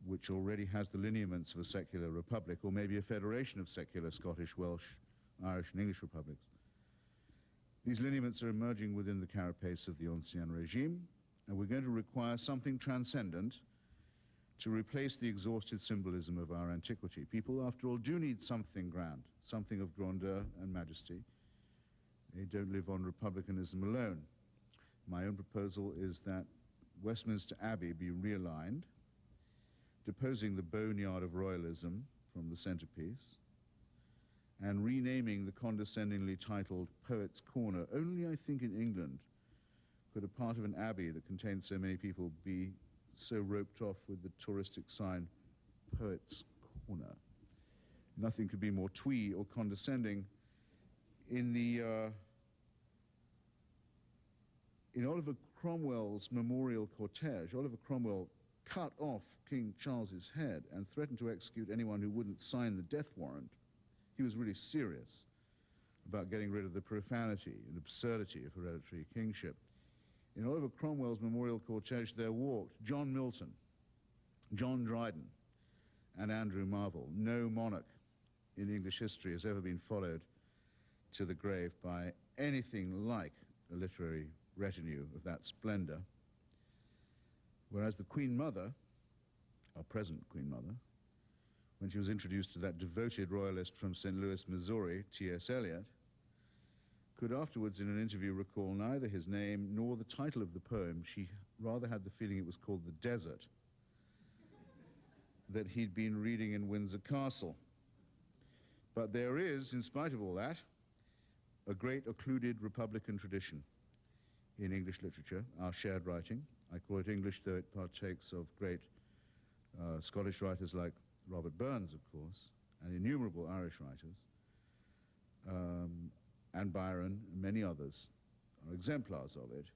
S3: which already has the lineaments of a secular republic, or maybe a federation of secular Scottish, Welsh, Irish, and English republics. These lineaments are emerging within the carapace of the ancien regime, and we're going to require something transcendent to replace the exhausted symbolism of our antiquity. People, after all, do need something grand, something of grandeur and majesty. They don't live on republicanism alone. My own proposal is that Westminster Abbey be realigned, deposing the boneyard of royalism from the centerpiece, and renaming the condescendingly titled Poets' Corner. Only, I think, in England could a part of an abbey that contains so many people be so roped off with the touristic sign, Poets' Corner. Nothing could be more twee or condescending. In Oliver Cromwell's memorial cortege, Oliver Cromwell cut off King Charles's head and threatened to execute anyone who wouldn't sign the death warrant. He was really serious about getting rid of the profanity and absurdity of hereditary kingship. In Oliver Cromwell's memorial cortege, there walked John Milton, John Dryden, and Andrew Marvell. No monarch in English history has ever been followed to the grave by anything like a literary retinue of that splendor. Whereas the Queen Mother, our present Queen Mother, when she was introduced to that devoted royalist from St. Louis, Missouri, T.S. Eliot, could afterwards in an interview recall neither his name nor the title of the poem. She rather had the feeling it was called The Desert, that he'd been reading in Windsor Castle. But there is, in spite of all that, a great occluded Republican tradition in English literature, our shared writing. I call it English, though it partakes of great Scottish writers like Robert Burns, of course, and innumerable Irish writers, and Byron, and many others are exemplars of it.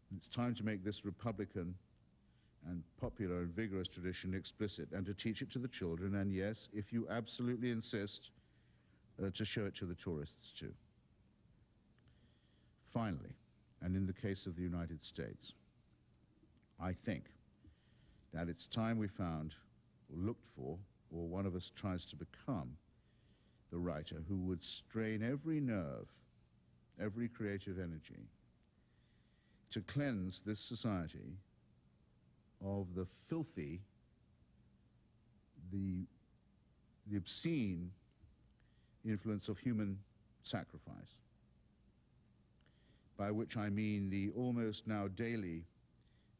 S3: And it's time to make this Republican and popular and vigorous tradition explicit, and to teach it to the children, and yes, if you absolutely insist, to show it to the tourists too. Finally, and in the case of the United States, I think that it's time we found, or looked for, or one of us tries to become the writer who would strain every nerve, every creative energy, to cleanse this society of the filthy, the obscene influence of human sacrifice, by which I mean the almost now daily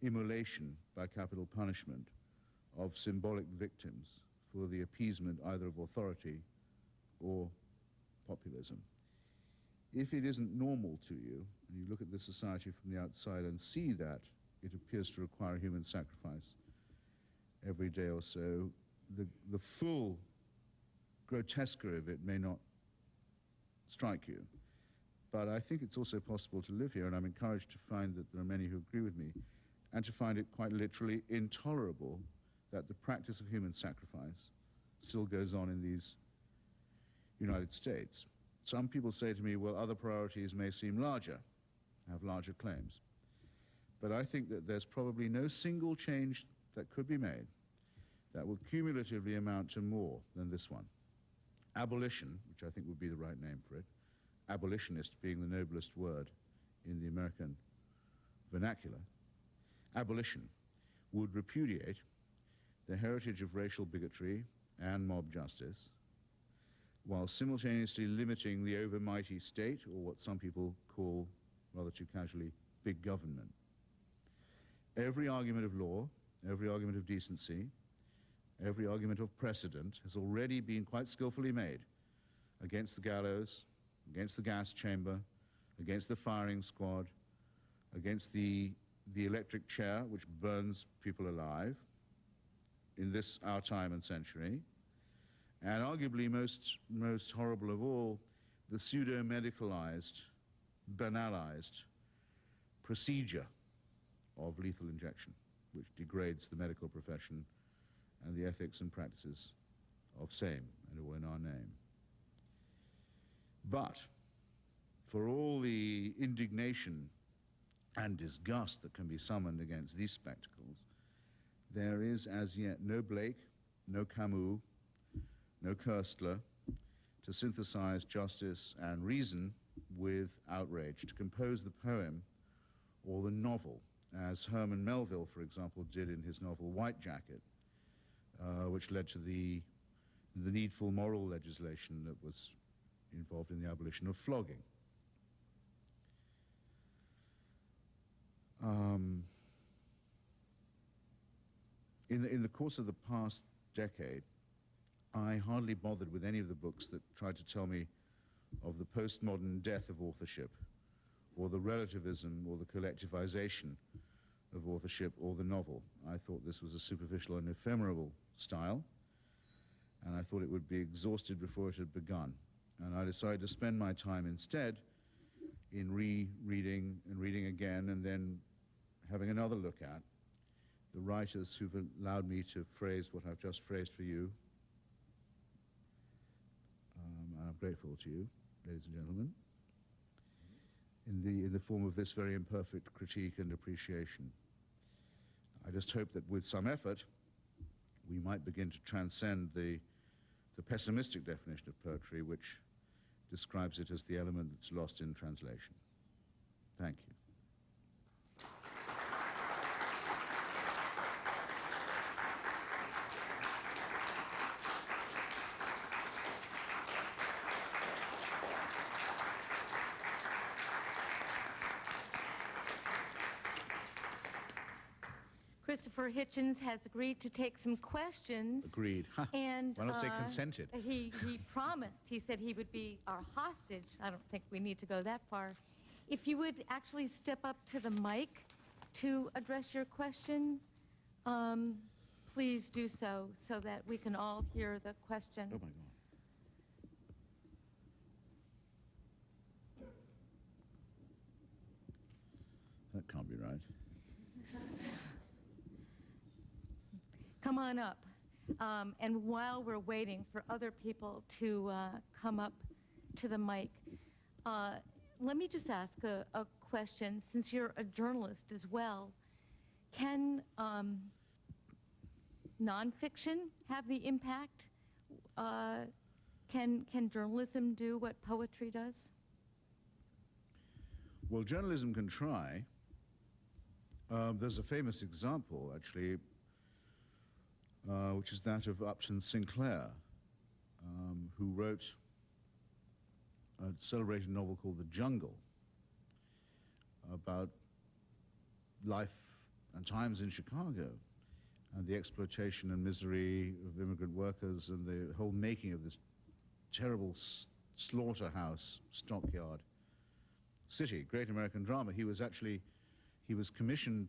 S3: immolation by capital punishment of symbolic victims for the appeasement either of authority or populism. If it isn't normal to you, and you look at this society from the outside and see that it appears to require human sacrifice, every day or so, the full grotesquerie of it may not strike you. But I think it's also possible to live here, and I'm encouraged to find that there are many who agree with me, and to find it quite literally intolerable that the practice of human sacrifice still goes on in these United States. Some people say to me, well, other priorities may seem larger, have larger claims. But I think that there's probably no single change that could be made that will cumulatively amount to more than this one. Abolition, which I think would be the right name for it, abolitionist being the noblest word in the American vernacular, abolition would repudiate the heritage of racial bigotry and mob justice, while simultaneously limiting the overmighty state, or what some people call, rather too casually, big government. Every argument of law, every argument of decency, every argument of precedent has already been quite skillfully made against the gallows, against the gas chamber, against the firing squad, against the electric chair, which burns people alive in this, our time and century, and arguably most horrible of all, the pseudo-medicalized, banalized procedure of lethal injection, which degrades the medical profession and the ethics and practices of same, and all in our name. But for all the indignation and disgust that can be summoned against these spectacles, there is as yet no Blake, no Camus, no Koestler to synthesize justice and reason with outrage, to compose the poem or the novel, as Herman Melville, for example, did in his novel White Jacket, which led to the needful moral legislation that was involved in the abolition of flogging. In the course of the past decade, I hardly bothered with any of the books that tried to tell me of the postmodern death of authorship, or the relativism or the collectivization of authorship or the novel. I thought this was a superficial and ephemeral style, and I thought it would be exhausted before it had begun. And I decided to spend my time instead in rereading and reading again, and then having another look at the writers who've allowed me to phrase what I've just phrased for you. And I'm grateful to you, ladies and gentlemen, in the form of this very imperfect critique and appreciation. I just hope that with some effort, we might begin to transcend the pessimistic definition of poetry, which describes it as the element that's lost in translation. Thank you.
S2: Christopher Hitchens has agreed to take some questions.
S3: Agreed.
S2: And
S3: why not say consented?
S2: He promised. He said he would be our hostage. I don't think we need to go that far. If you would actually step up to the mic to address your question, please do so that we can all hear the question.
S3: Oh, my God. That can't be right.
S2: Come on up. And while we're waiting for other people to come up to the mic, let me just ask a question. Since you're a journalist as well, can nonfiction have the impact? Can journalism do what poetry does?
S3: Well, journalism can try. There's a famous example, actually, which is that of Upton Sinclair, who wrote a celebrated novel called The Jungle, about life and times in Chicago, and the exploitation and misery of immigrant workers, and the whole making of this terrible slaughterhouse, stockyard city. Great American drama. He was commissioned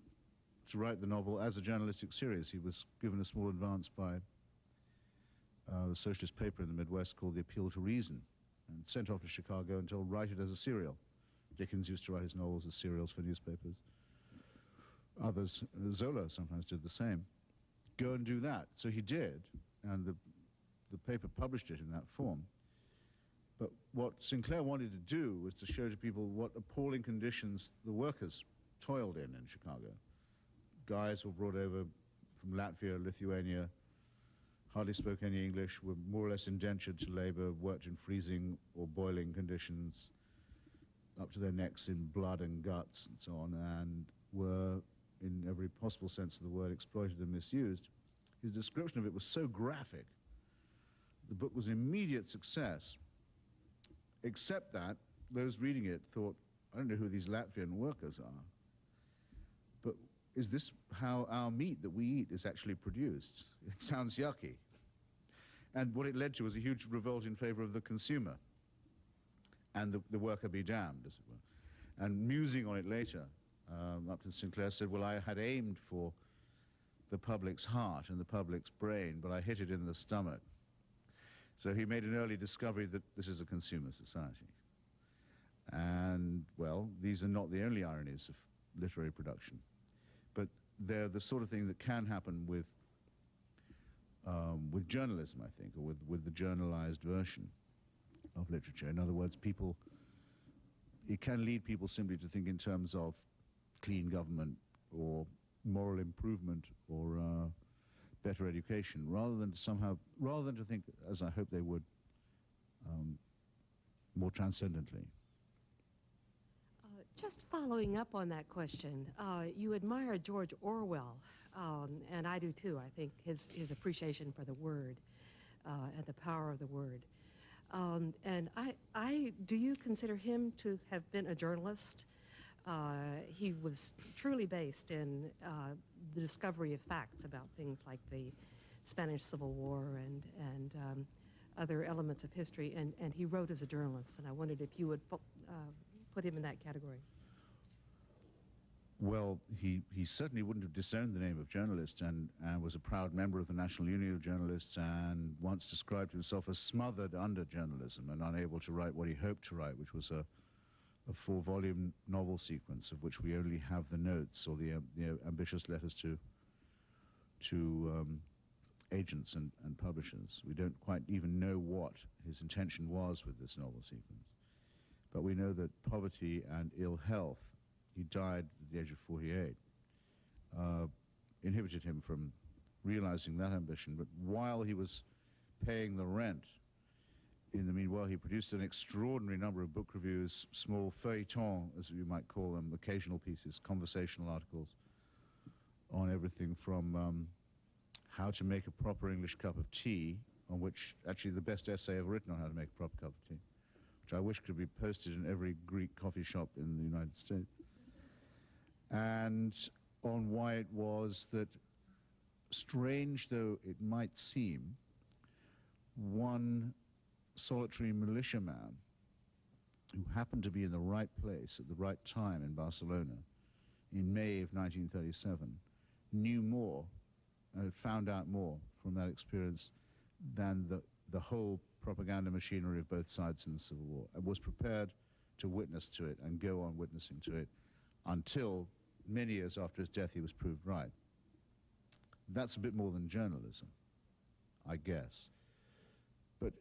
S3: to write the novel as a journalistic series. He was given a small advance by the socialist paper in the Midwest called The Appeal to Reason, and sent off to Chicago and told, write it as a serial. Dickens used to write his novels as serials for newspapers. Others, Zola sometimes did the same. Go and do that. So he did, and the paper published it in that form. But what Sinclair wanted to do was to show to people what appalling conditions the workers toiled in Chicago. Guys were brought over from Latvia, Lithuania, hardly spoke any English, were more or less indentured to labor, worked in freezing or boiling conditions, up to their necks in blood and guts and so on, and were, in every possible sense of the word, exploited and misused. His description of it was so graphic. The book was an immediate success, except that those reading it thought, I don't know who these Latvian workers are, but is this how our meat that we eat is actually produced? It sounds yucky. And what it led to was a huge revolt in favor of the consumer, and the worker be damned, as it were. And musing on it later, Upton Sinclair said, well, I had aimed for the public's heart and the public's brain, but I hit it in the stomach. So he made an early discovery that this is a consumer society. And, well, these are not the only ironies of literary production, but they're the sort of thing that can happen with journalism, I think, or with the journalized version of literature. In other words, it can lead people simply to think in terms of clean government or moral improvement or better education, rather than to think, as I hope they would, more transcendently.
S4: Just following up on that question, you admire George Orwell, and I do too. I think his appreciation for the word and the power of the word. And do you consider him to have been a journalist? He was truly based in the discovery of facts about things like the Spanish Civil War and other elements of history, and he wrote as a journalist, and I wondered if you would put him in that category.
S3: Well, he certainly wouldn't have disowned the name of journalist, and was a proud member of the National Union of Journalists, and once described himself as smothered under journalism and unable to write what he hoped to write, which was a 4-volume novel sequence of which we only have the notes or the ambitious letters to agents and publishers. We don't quite even know what his intention was with this novel sequence. But we know that poverty and ill health, he died at the age of 48, inhibited him from realizing that ambition. But while he was paying the rent, in the meanwhile, he produced an extraordinary number of book reviews, small feuilletons, as you might call them, occasional pieces, conversational articles, on everything from how to make a proper English cup of tea, on which actually the best essay ever written on how to make a proper cup of tea, which I wish could be posted in every Greek coffee shop in the United States, and on why it was that, strange though it might seem, one solitary militiaman who happened to be in the right place at the right time in Barcelona in May of 1937 knew more and had found out more from that experience than the whole propaganda machinery of both sides in the Civil War, and was prepared to witness to it and go on witnessing to it until many years after his death he was proved right. That's a bit more than journalism, I guess. But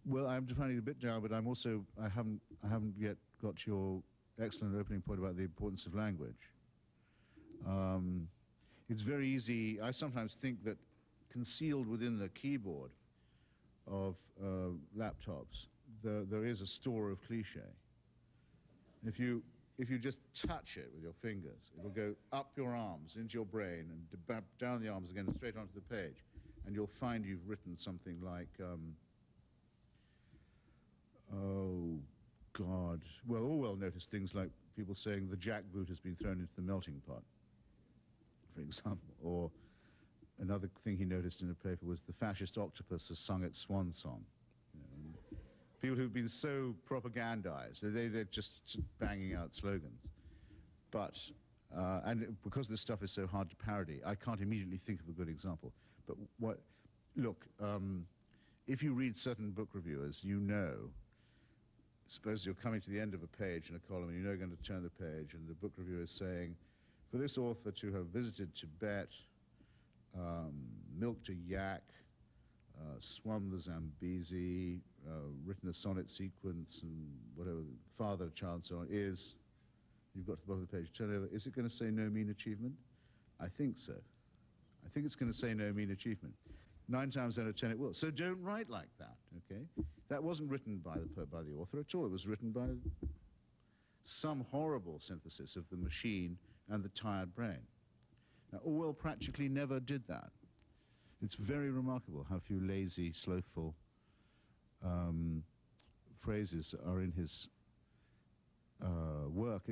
S3: well, I'm defining it a bit down, but I'm also, I haven't yet got your excellent opening point about the importance of language. It's very easy, I sometimes think that concealed within the keyboard of laptops, there is a store of cliche. If you just touch it with your fingers, it'll go up your arms, into your brain, and down the arms again, and straight onto the page. And you'll find you've written something like, oh, God. Well, Orwell noticed things like people saying the jackboot has been thrown into the melting pot, for example. Or another thing he noticed in a paper was the fascist octopus has sung its swan song. You know, people who've been so propagandized, they're just banging out slogans. But And because this stuff is so hard to parody, I can't immediately think of a good example. But look, if you read certain book reviewers, you know, suppose you're coming to the end of a page in a column and you know you're going to turn the page and the book reviewer is saying, for this author to have visited Tibet, milked a yak, swum the Zambezi, written a sonnet sequence and whatever, fathered a child, so on, is, you've got to the bottom of the page, turn over, is it going to say no mean achievement? I think so. I think it's going to say no mean achievement. 9 times out of 10 it will. So don't write like that, okay? That wasn't written by the author at all. It was written by some horrible synthesis of the machine and the tired brain. Now, Orwell practically never did that. It's very remarkable how few lazy, slothful phrases are in his work.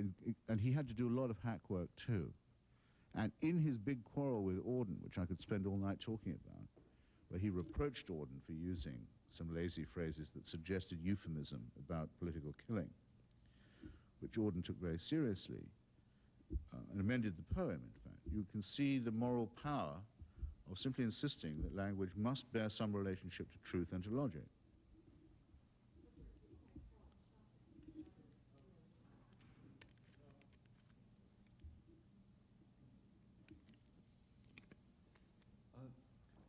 S3: And he had to do a lot of hack work too. And in his big quarrel with Auden, which I could spend all night talking about, where he reproached Auden for using some lazy phrases that suggested euphemism about political killing, which Auden took very seriously, and amended the poem, in fact. You can see the moral power of simply insisting that language must bear some relationship to truth and to logic.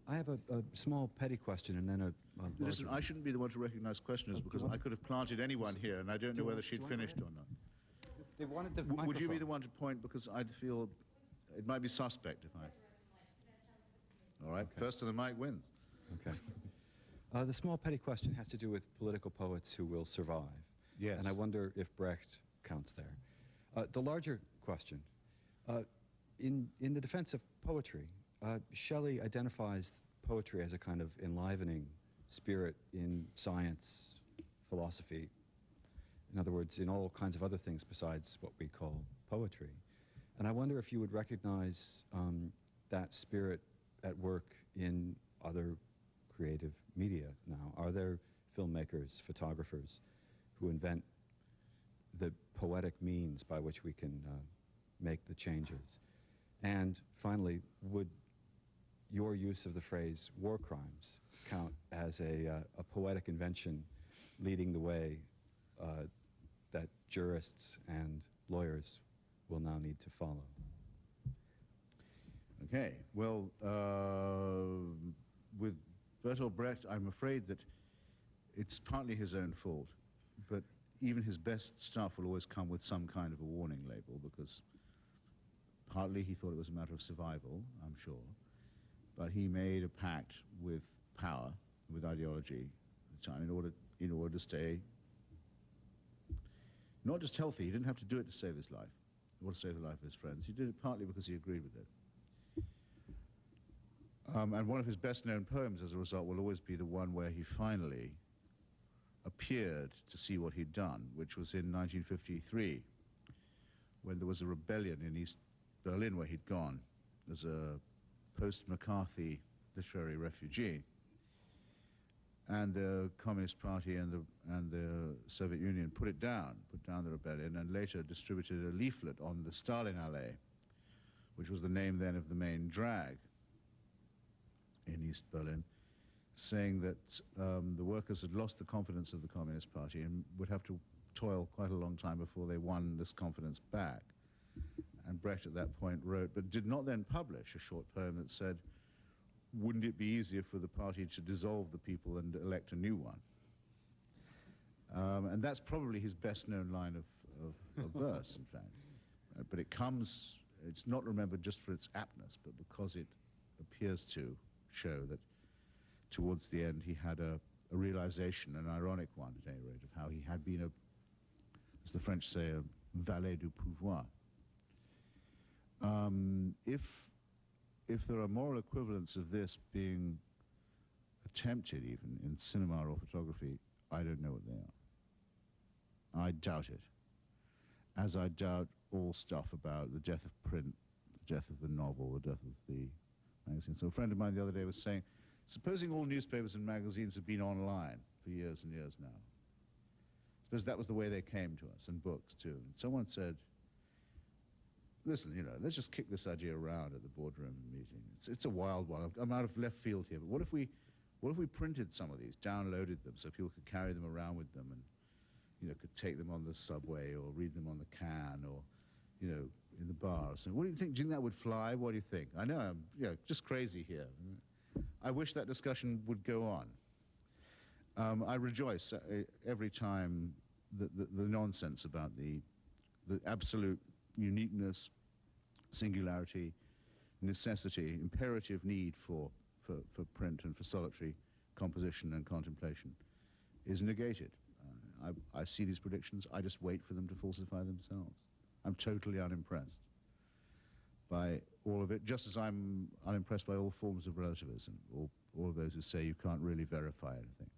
S5: I have a small petty question and then a
S3: Listen, I shouldn't be the one to recognize questioners because I could have planted anyone here and I don't know whether she'd finished or not.
S5: They wanted the
S3: Would you be
S5: microphone.
S3: the one to point, because I'd feel it might be suspect if I... All right,
S5: Okay.
S3: first to the mic wins.
S5: Okay. The small petty question has to do with political poets who will survive.
S3: Yes.
S5: And I wonder if Brecht counts there. The larger question, in the defense of poetry, Shelley identifies poetry as a kind of enlivening spirit in science, philosophy, in other words, in all kinds of other things besides what we call poetry. And I wonder if you would recognize that spirit at work in other creative media now. Are there filmmakers, photographers who invent the poetic means by which we can make the changes? And finally, would your use of the phrase war crimes count as a poetic invention leading the way that jurists and lawyers will now need to follow?
S3: Okay, well, with Bertolt Brecht, I'm afraid that it's partly his own fault, but even his best stuff will always come with some kind of a warning label, because partly he thought it was a matter of survival, I'm sure, but he made a pact with power, with ideology at the time, in order to stay not just healthy. He didn't have to do it to save his life or to save the life of his friends. He did it partly because he agreed with it. And one of his best-known poems, as a result, will always be the one where he finally appeared to see what he'd done, which was in 1953, when there was a rebellion in East Berlin where he'd gone as a post-McCarthy literary refugee. And the Communist Party and the Soviet Union put down the rebellion, and later distributed a leaflet on the Stalin Alley, which was the name then of the main drag in East Berlin, saying that the workers had lost the confidence of the Communist Party and would have to toil quite a long time before they won this confidence back. And Brecht at that point wrote, but did not then publish, a short poem that said, wouldn't it be easier for the party to dissolve the people and elect a new one? And that's probably his best-known line of verse, in fact. But it's not remembered just for its aptness, but because it appears to show that towards the end he had a realization, an ironic one at any rate, of how he had been, as the French say, a valet du pouvoir. If there are moral equivalents of this being attempted even in cinema or photography, I don't know what they are. I doubt it, as I doubt all stuff about the death of print, the death of the novel, the death of the magazine. So a friend of mine the other day was saying, supposing all newspapers and magazines have been online for years and years now, suppose that was the way they came to us, and books too. And someone said, listen, you know, let's just kick this idea around at the boardroom meeting. It's a wild one. I'm out of left field here, but what if we printed some of these, downloaded them, so people could carry them around with them, and you know, could take them on the subway or read them on the can, or you know, in the bars. And what do you think? Do you think that would fly? What do you think? I know I'm, you know, just crazy here. I wish that discussion would go on. I rejoice every time the nonsense about the absolute uniqueness, singularity, necessity, imperative need for print and for solitary composition and contemplation is negated. I see these predictions. I just wait for them to falsify themselves. I'm totally unimpressed by all of it, just as I'm unimpressed by all forms of relativism, all of those who say you can't really verify anything.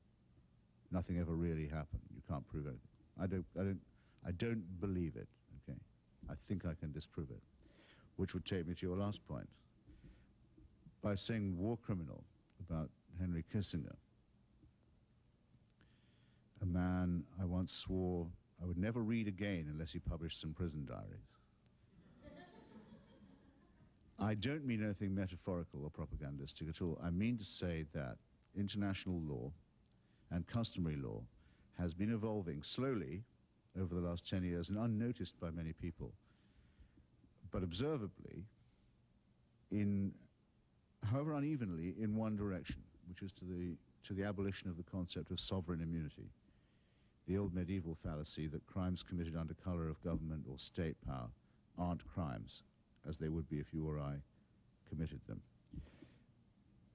S3: Nothing ever really happened. You can't prove anything. I don't believe it. Okay, I think I can disprove it, which would take me to your last point. By saying war criminal about Henry Kissinger, a man I once swore I would never read again unless he published some prison diaries. I don't mean anything metaphorical or propagandistic at all. I mean to say that international law and customary law has been evolving slowly over the last 10 years and unnoticed by many people, but observably, however unevenly, in one direction, which is to the abolition of the concept of sovereign immunity, the old medieval fallacy that crimes committed under color of government or state power aren't crimes, as they would be if you or I committed them.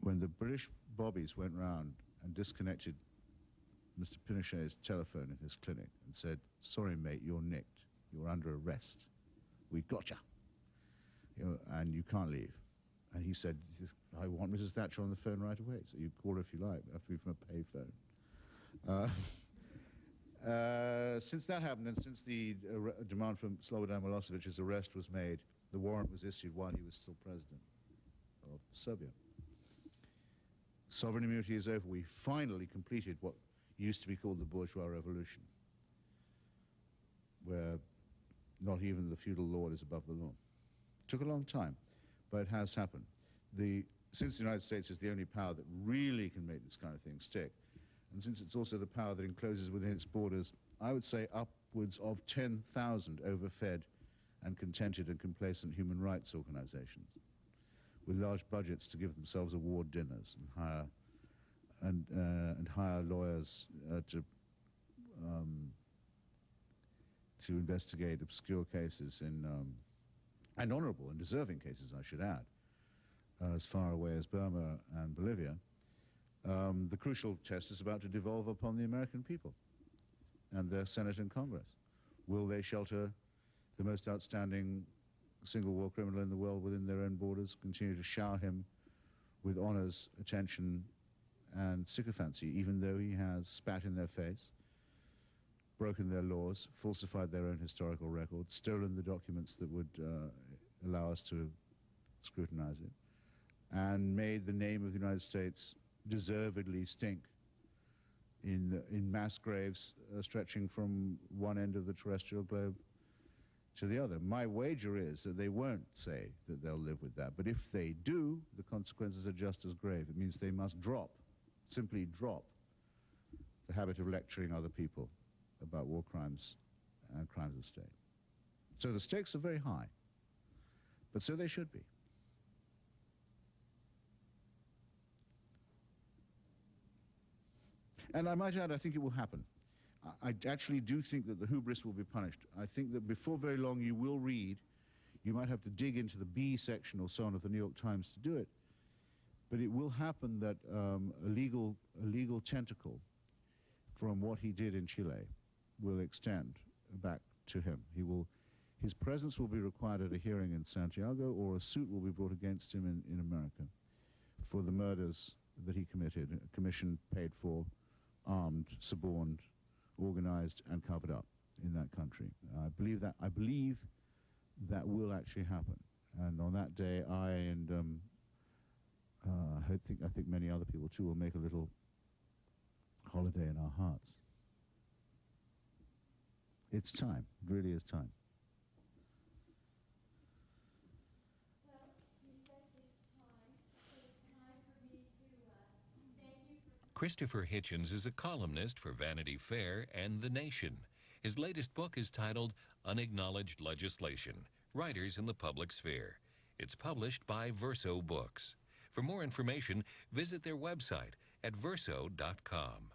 S3: When the British bobbies went round and disconnected Mr. Pinochet's telephone in his clinic and said, "Sorry, mate, you're nicked. You're under arrest. We gotcha. You know, and you can't leave." And he said, "I want Mrs. Thatcher on the phone right away." So you call her if you like, it have to be from a pay phone. Since that happened, and since the demand for Slobodan Milosevic's arrest was made, the warrant was issued while he was still president of Serbia. Sovereign immunity is over. We finally completed what used to be called the bourgeois revolution, where not even the feudal lord is above the law. Took a long time, but it has happened. Since the United States is the only power that really can make this kind of thing stick, and since it's also the power that encloses within its borders, I would say upwards of 10,000 overfed and contented and complacent human rights organizations with large budgets to give themselves award dinners and hire lawyers to investigate obscure cases and honorable and deserving cases, I should add, as far away as Burma and Bolivia. The crucial test is about to devolve upon the American people and their Senate and Congress. Will they shelter the most outstanding single war criminal in the world within their own borders, continue to shower him with honors, attention, and sycophancy, even though he has spat in their face, broken their laws, falsified their own historical record, stolen the documents that would allow us to scrutinize it, and made the name of the United States deservedly stink in mass graves stretching from one end of the terrestrial globe to the other. My wager is that they won't say that they'll live with that, but if they do, the consequences are just as grave. It means they must simply drop the habit of lecturing other people about war crimes and crimes of state. So the stakes are very high, but so they should be. And I might add, I think it will happen. I actually do think that the hubris will be punished. I think that before very long you will read, you might have to dig into the B section or so on of the New York Times to do it, but it will happen that a legal tentacle from what he did in Chile will extend back to him. His presence will be required at a hearing in Santiago, or a suit will be brought against him in America for the murders that he committed, a commission paid for, armed, suborned, organized, and covered up in that country. I believe that will actually happen. And on that day, I think many other people too will make a little holiday in our hearts. It's time. It really is time.
S1: Christopher Hitchens is a columnist for Vanity Fair and The Nation. His latest book is titled Unacknowledged Legislation, Writers in the Public Sphere. It's published by Verso Books. For more information, visit their website at verso.com.